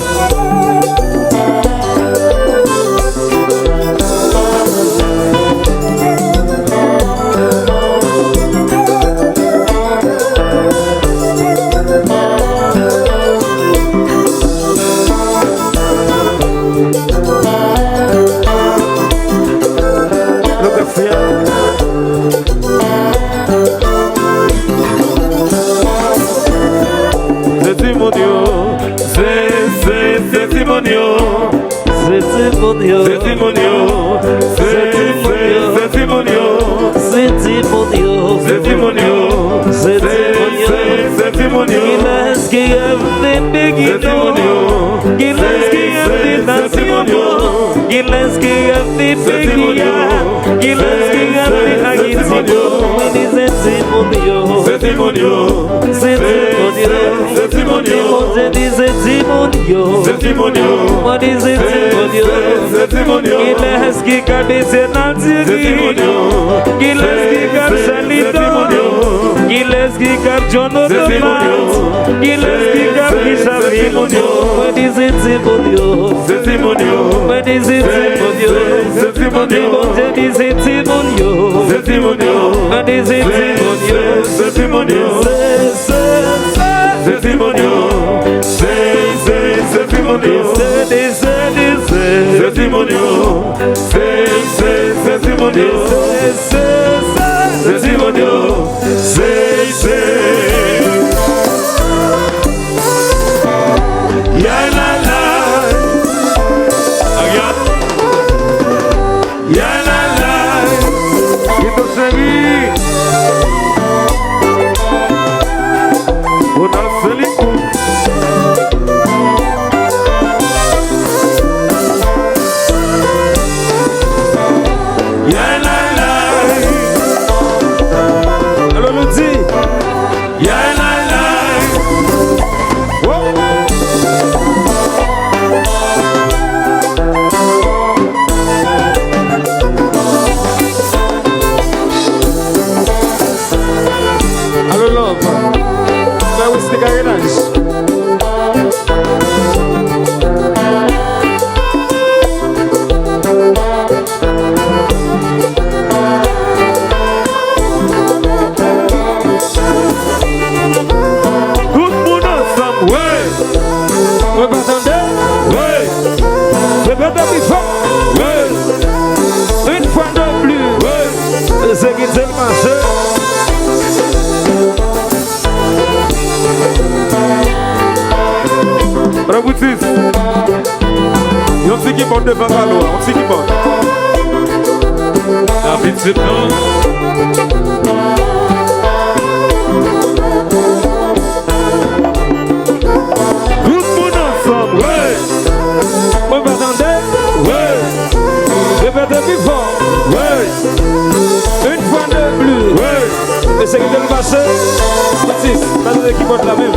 Qui cabeça na tigre, qui laisse qui cap salito, qui laisse qui cap jono de mal, qui laisse qui cap qui savimonio, me diz timonio, me diz timonio, me diz timonio, me diz timonio, plus fort. Une fois de plus. C'est qui c'est le marché. Raboutis. Yon si qui porte devant la loi, on si qui porte. David c'est non. Tout le monde ensemble. Ouais. Vous m'entendez? Ouais. Répétez plus fort. Ouais. Une fois de plus. Ouais. Et c'est qui le marché. Baptiste, pas qui porte la même.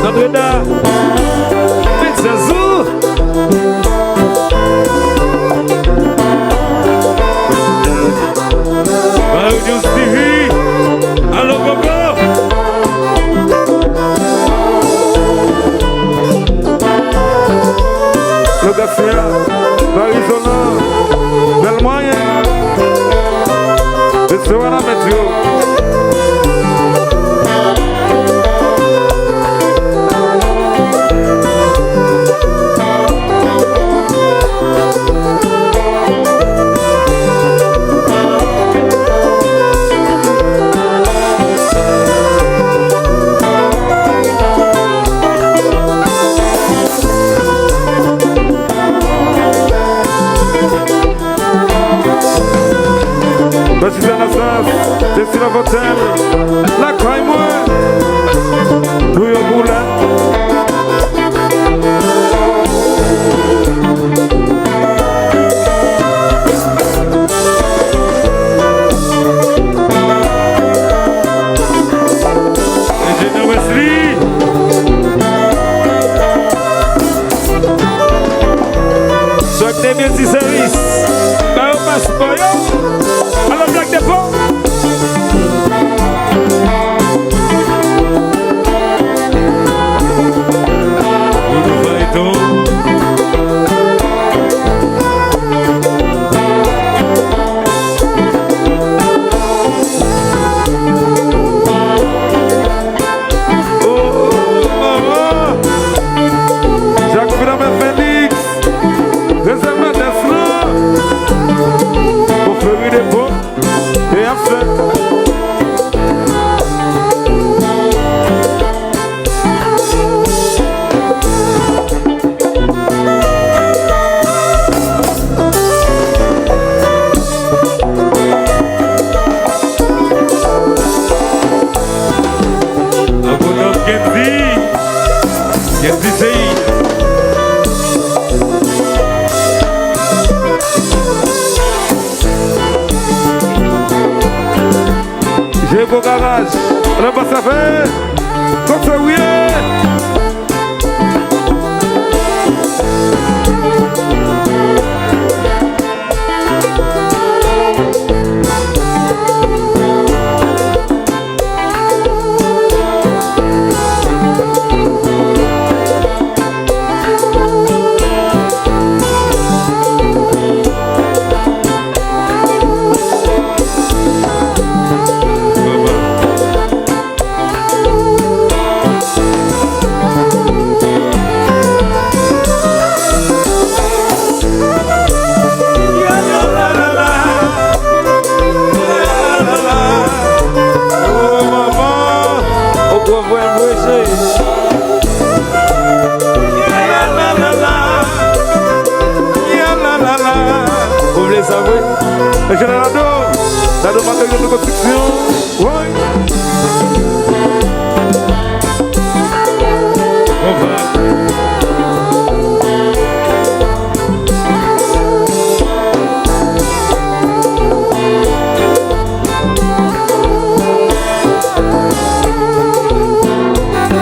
Notre-Dame, médecin Zou. Mario Stevie. Allô Coco. Le Garcia. Arizona. Bel moyen. Et c'est voilà météo. Merci Anastasia, c'est la Fontaine, la caille moi, tout le boulot. Ingénieur Wesley. Choc des multiservices. Bah au passeport. Alors blague de fond. J'ai beau garage, on va ça faire, comme ça oui. Vous voulez savoir? Le général la demande de construction. Oui. On va.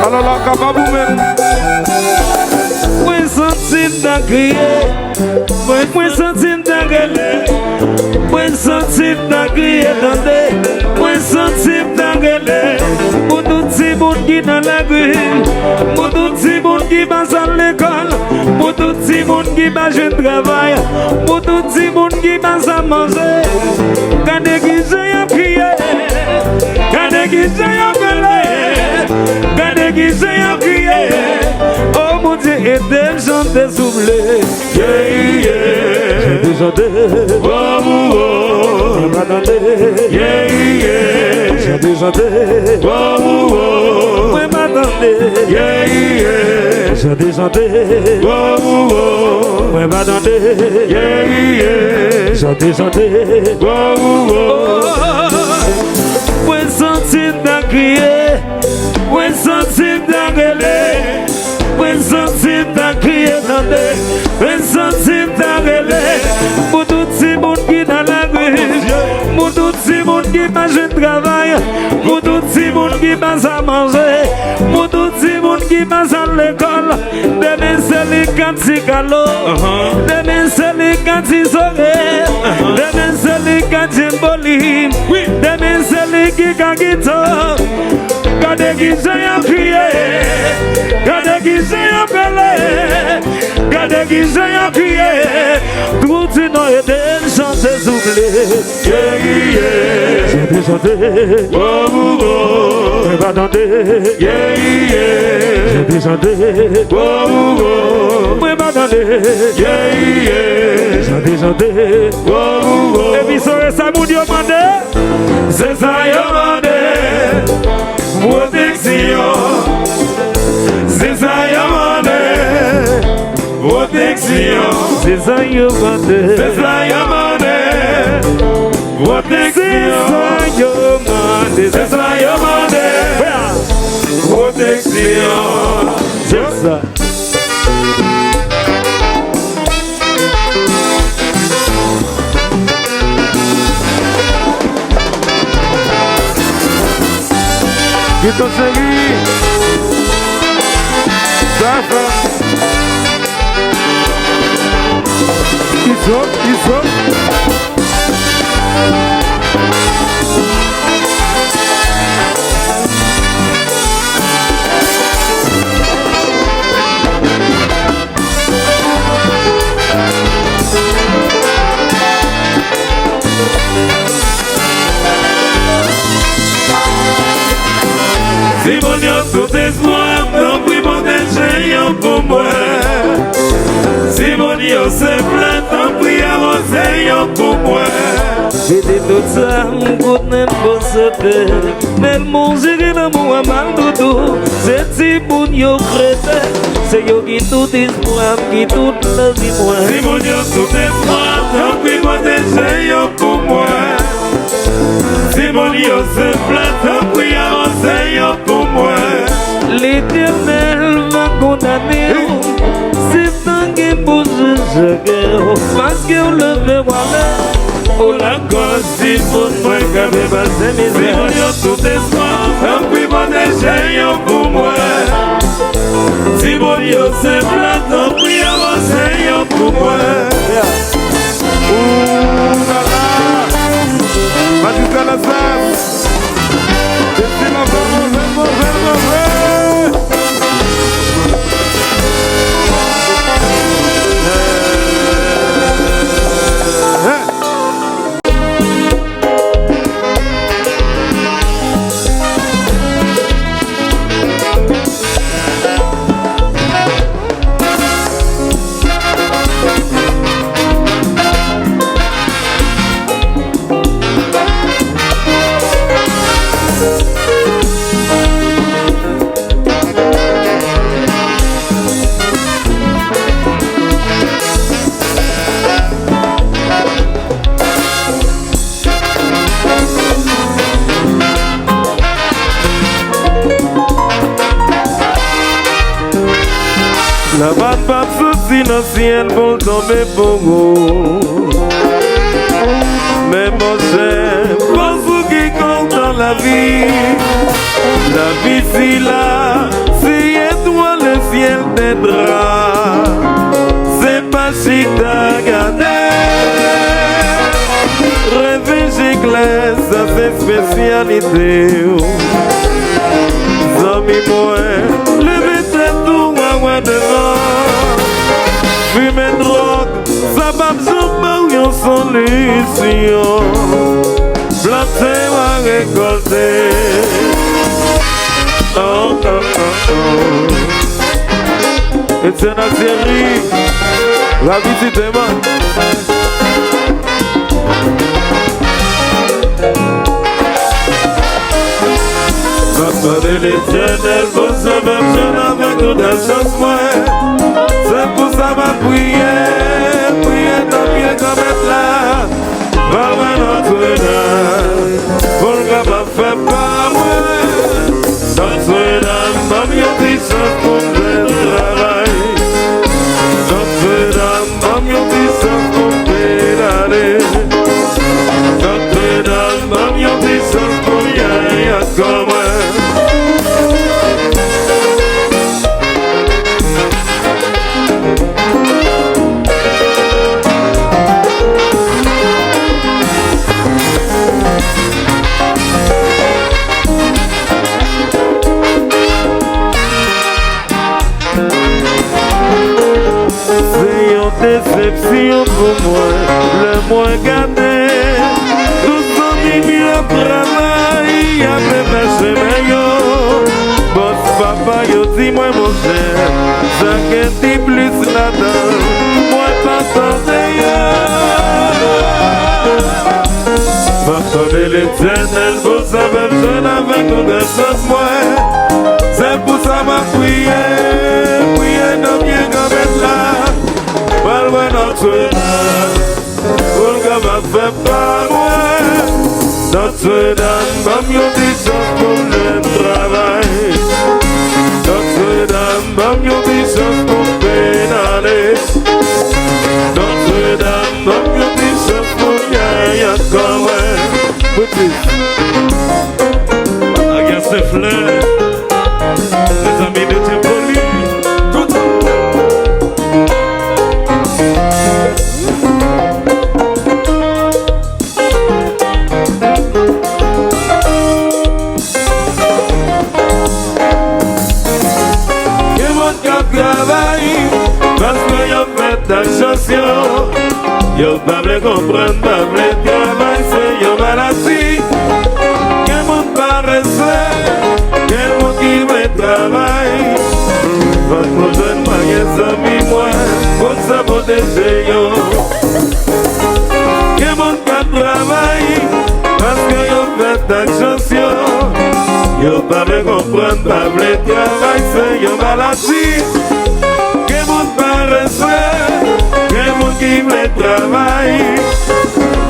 Alors là, capable même. Moi senti ta crier, moi senti ta gueuler, moi senti ta crier, attendez, moi senti ta gueuler. Pour tout ces monde qui dans la rue, pour tout ces monde qui passe à l'école, pour tout ces monde qui va je travail, pour tout ces monde qui passe à manger. Quand qui j'ai crié, quand qui j'ai gueulé, Gardez qui c'est y'a crié. Oh mon Dieu, et des gens désoblés. Yeah, yeah. J'ai déjà des. Oh, oh, oh. M'attendez. Yeah, yeah. J'ai déjà des. Oh, oh, oh. M'attendez. Yeah, yeah. J'ai déjà des. Oh, oh, oh. M'attendez. Yeah, yeah. J'ai déjà des. Oh, oh, oh. Ouais, sentir d'un crier. Ouais, sentir d'un gueuler. Ouais, sentir d'un crier. Ouais, sentir d'un gueuler. Pour tout ce monde qui dans la rue. Pour tout ce monde qui mange un travail. Pour tout ce monde qui passe à manger. Pour tout ce monde qui passe à l'école. Demain c'est les canticalo. Demain c'est les cantisorés. Demain c'est les cantimbolim. Demain c'est les kikakito. Gardez qui j'ai à crier. Gardez qui j'ai à appeler. Gardez qui j'ai à crier. Tout le monde est des gens désoblés. Yeah, yeah. J'ai déjà des. Oh, oh, oh. M'attendez. Yeah, yeah. J'ai déjà des. Oh, oh, oh. M'attendez. Yeah, yeah. J'ai déjà des. Oh, oh, oh. Et puis ça moun yo mande. C'est ça yo mande. Protection. C'est ça yo mande. Protection. C'est ça yo mande. C'est ça yo mande. Protection. C'est ça yo mande. Protection. C'est ça. Qui t'ont servi? Ça fait. Ils sont. Si mon Dieu tout espoir, non plus mon déchet pour moi. Si mon Dieu se plaint, non plus avancez pour moi. J'ai dit tout ça, mon goût n'est pas sauté. Mais le monde j'ai l'amour à mal doudou. C'est si bon yo crété. C'est yo qui tout espoir, qui tout la vie moi. Si mon Dieu tout espoir, non plus mon déchet pour moi. Si mon Dieu se plaint, non plus avancez pour moi. L'Éternel va condamner. C'est un qui bouge chacun. Parce qu'on le veut voir. Pour la cause, si vous ne pouvez pas passer mes yeux. Si mon Dieu tout espoir, non plus mon déchet pour moi. Si mon Dieu se plaint, non plus avancez pour moi. Matisca la salle. C'est ma La batte pas souci dans le ciel pour tomber pour vous. Mais mon cher, pour vous qui compte dans la vie si là, si étoile le ciel t'aidera. C'est pas si t'as gardé. Rêver clair, ça fait spécialité. Zami moi, levez tête tout moi devant. Fumer drogue, ça va me une solution. Planter ou récolter. Oh, oh, oh, oh. Et c'est la série. La visite est bonne. Papa de l'Éternel, vous savez, je n'avais que des choses moins. C'est pour ça ma prière, prière dans pied comme être là. Parle Notre-Dame, pour le gars m'a fait pas moi. Notre-Dame, m'a mis en distance pour le travail. Notre-Dame, m'a mis en distance pour le pédaler. Notre-Dame, m'a mis en distance pour y aller comme moi. Déception pour moi, le moins gâté. Tout son mis au travail, y a fait passer meilleur. Boss papa, yo dis-moi mon cher, ça qu'est plus là-dedans, moi pas sans d'ailleurs. Papa de l'Éternel, vous savez, je n'avais que des choses moins. C'est pour ça ma prière, prière non bien comme être là. Parle Notre-Dame, pour le gars m'a fait pas loin. Notre-Dame, m'a mis en distance pour le travail. Notre-Dame, m'a mis en distance pour pédaler. Notre-Dame, m'a mis en distance pour y'a comme un. Regarde ces fleurs, les amis de Timpoli. Yo pas me comprendre, pas me travail, c'est yo maladie. Quel monde paresseux, quel monde qui me travaille. Votre jeune moyen amis moi, pour ça protéger yo. Quel monde pas travaille, parce que yo fait attention. Yo pas me comprendre, pas me travail, c'est yo maladie. Quel monde paresseux. Quel monde qui me travaille.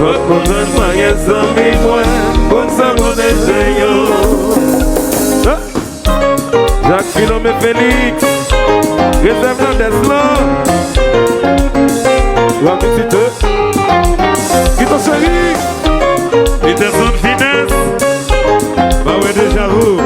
Votre jeune moyen amis moi, pour ça protéger yo. Jacques Philomé Félix, réserve dans des slams. La visite, qui t'en chérie, et des zones finesse. Bah ouais déjà vous.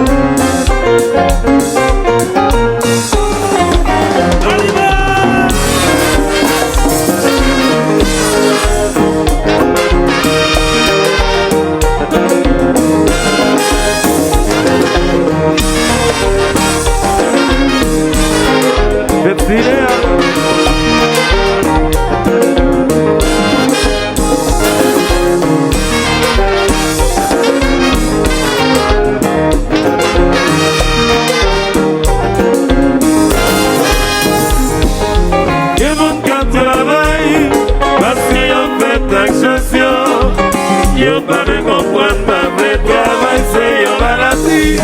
Yo pas me comprendre, pas me travail, c'est yo maladie.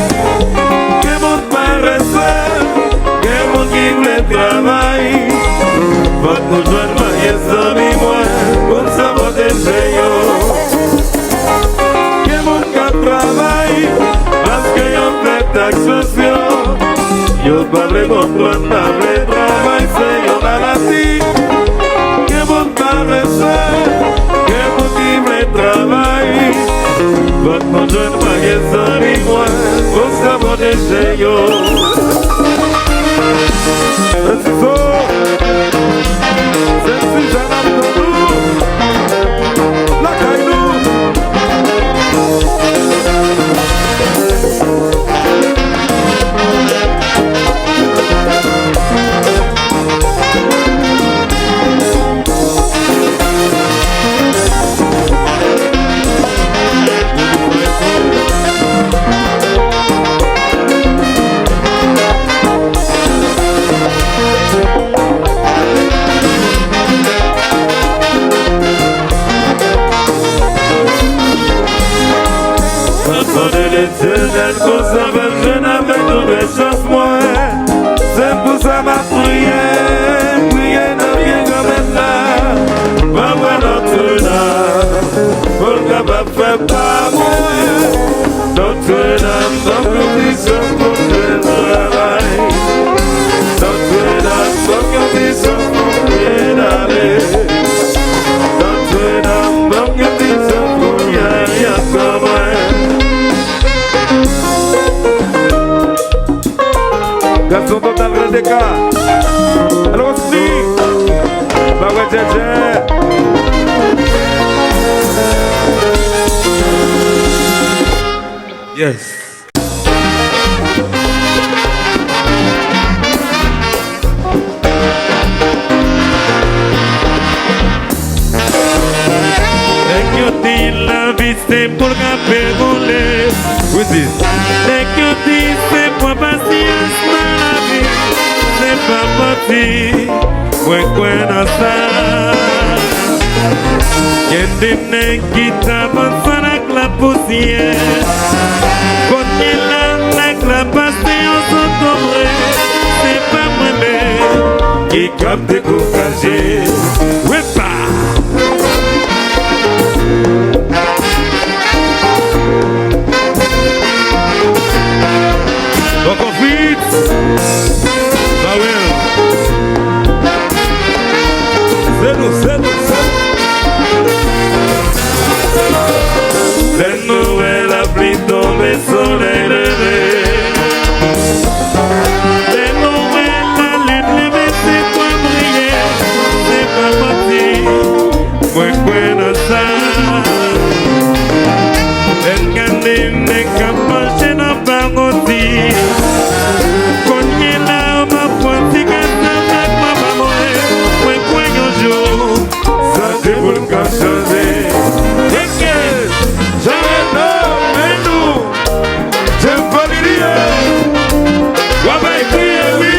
Que mon paresseux, que mon qui me travaille. Votre jeune moyen amis moi, pour ça protéger yo. Que mon cas travaille, parce que yo fait taxation. Yo pas me comprendre, pas me travail, c'est yo maladie. Que mon paresseux, que mon qui me travaille. Votre jeune moyen amis moi, pour ça protéger yo. C'est ça. C'est si j'en ai tout. La caillou. fait pas mourir. Notre-Dame, dans le disant pour le travail. Notre-Dame, dans le disant pour le d'aller. Notre-Dame, dans le disant pour y aller comme un. Garçon total grand cas. Alors aussi, Bawa Jaja. Yes. La vie c'est pour gapper voler. With this. Dès que tu sais pour patience dans la vie, c'est pas parti. Ouais quoi dans ça? Y'a des nègres qui t'avancent avec la poussière. Quand il a avec la patience en tomberait, c'est pas moi-même qui capte découragé. Ouais pas. Encore vite. Bah oui. C'est nous. Les nouvelles la pluie tombe, soleil levé. Les nouvelles la lune levée, c'est quoi briller? C'est pas parti. Moi quoi dans ça? Les canines n'est qu'à marcher dans Bangoti. Quand il est là, on m'a pointé qu'à ça avec ma maman. Moi quoi un jour? Ça c'est pour le cas changer. Jamais non, mais nous, j'aime pas l'idée. Wabaye crier oui,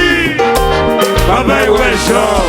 wabaye ouais chant.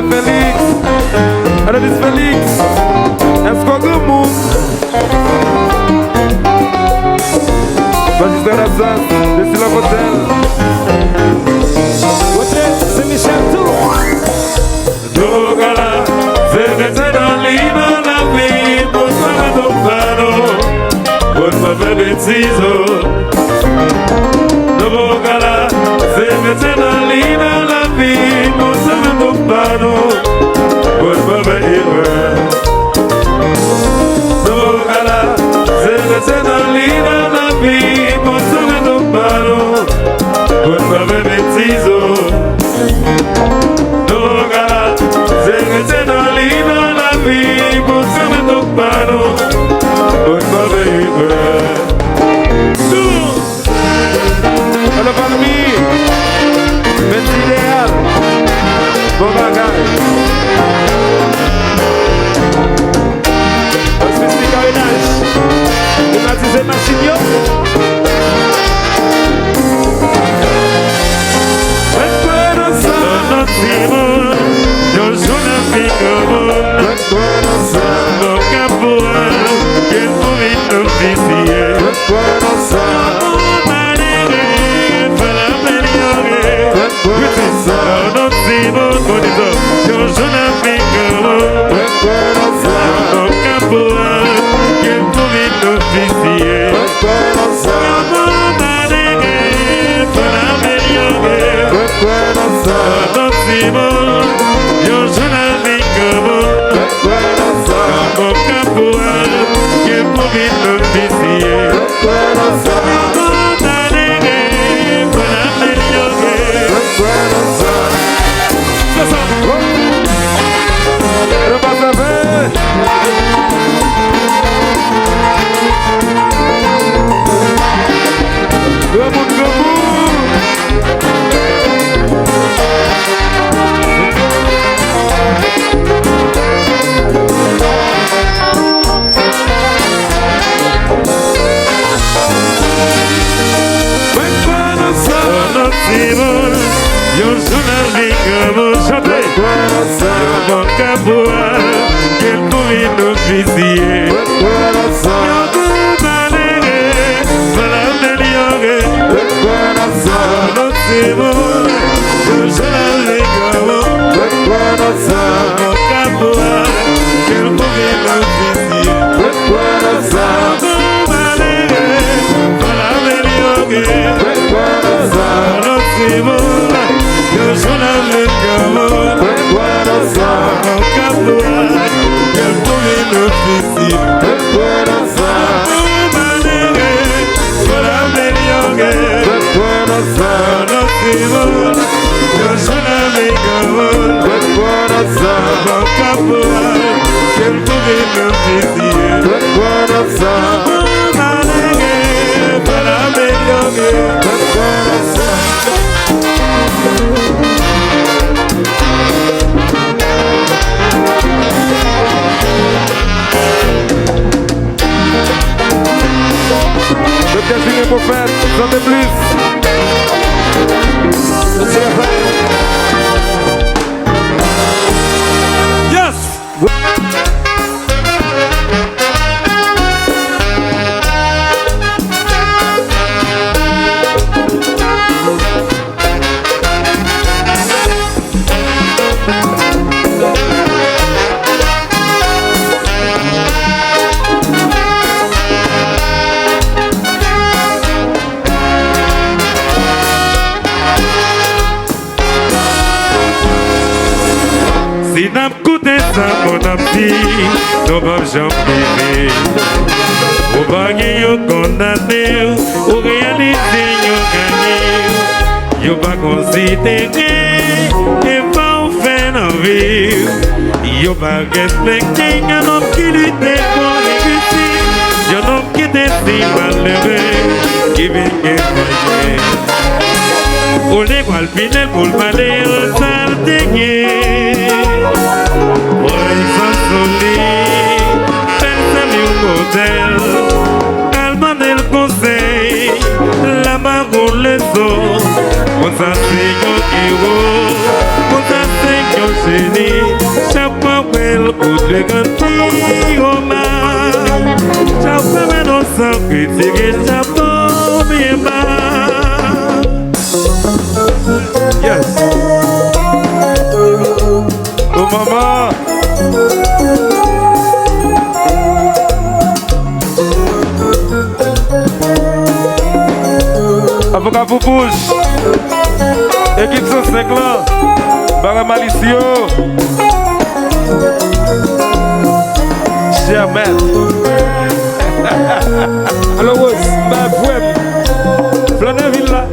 Félix, alors dis Félix, est-ce qu'on a un mot? Vas-y, c'est la salle, laissez la hôtel. Hôtel, c'est Michel Tour. Dogala, c'est resté dans l'île de la vie, pour ça me tombano, pour me faire des ciseaux. Dogala, c'est resté dans l'île de la vie, pour ça me tombano, pour me faire des Dogala, c'est resté dans l'île de la vie, pour ça me tombano, pour me faire des ciseaux. Dogala, c'est resté dans l'île de la vie, pour ça me tombano, pour me faire des Alors, famille, merci idéal. Simon, yo sono amico, chante. Yo mon capoal, quel pomino officier. Yo kubalege, valamelioge. Sono Simon, yo sono amico, mon capoal, quel pomino officier. Yo soy el cabrón, con caporal, que el poder oficial. Yo soy el cabrón, con caporal, que el poder oficial. Je tiens pour faire, j'en ai plus. Yes! Si n'a coûté ça mon ami, nous va jamais au bagay yo condamné, au réaliser yo gagné, yo pas considéré, et pas au faire en vie, yo pas respecté un homme qui lutte pour réussir, un homme qui était si malheureux, qui vient gagner. Au l'école finale pour le palais, le sardinier. Pour exemple, solide, personne au modèle. Allemand et le conseil, la marron le zoo. On s'enseigne au héros, on s'enseigne au génie. Chaque fois qu'elle coûte le grand hommage. Chaque fois qu'elle nous sent critiquer, chaque fois bien bas. Yes. Oh maman. Avocat pour bouche. Équipe 105 là. Barra Malicio. Cher maître. Alors, bah, ouais. Flaneville là.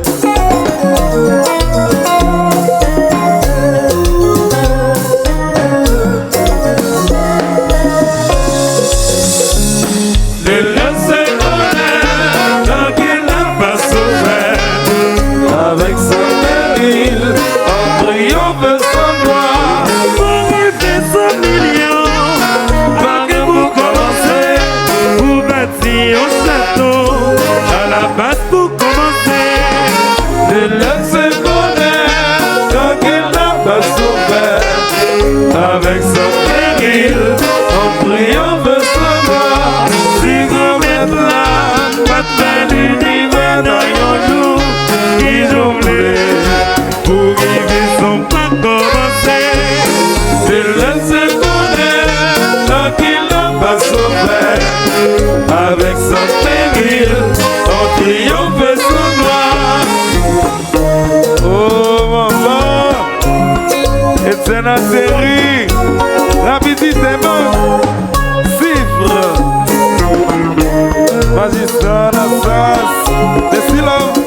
Avec son péril, en priant veut savoir si vous êtes là, pas de l'univers dans un jour qui j'oublie pour vivre son pas commencer. Je laisse connaître tant qu'il n'a pas sauvé. Avec son péril, en priant veut savoir. Oh maman, et c'est la série. Rapidité bon, cifre, magistrat, la face, des silences.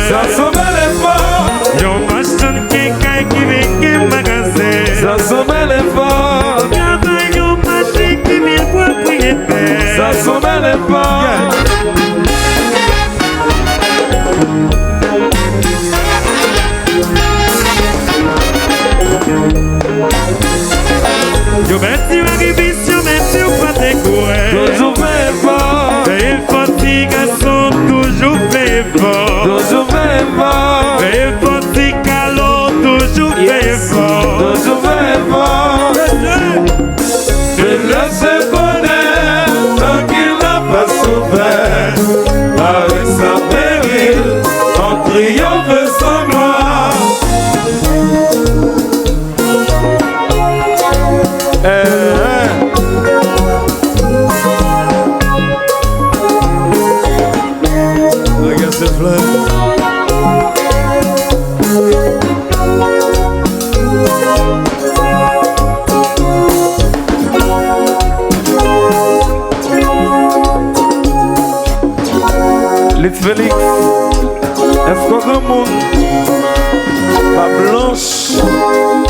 Ça sauve les morts. Yo fait fort. toujours fait fort. Fait fort, si calot, toujours fait fort. Toujours fait fort. Je laisse connaître tant qu'il n'a pas souffert. Avec sa péril, en triomphe sans gloire. Regarde cette fleur. Les Félix, est-ce qu'on remonte? Pas blanche.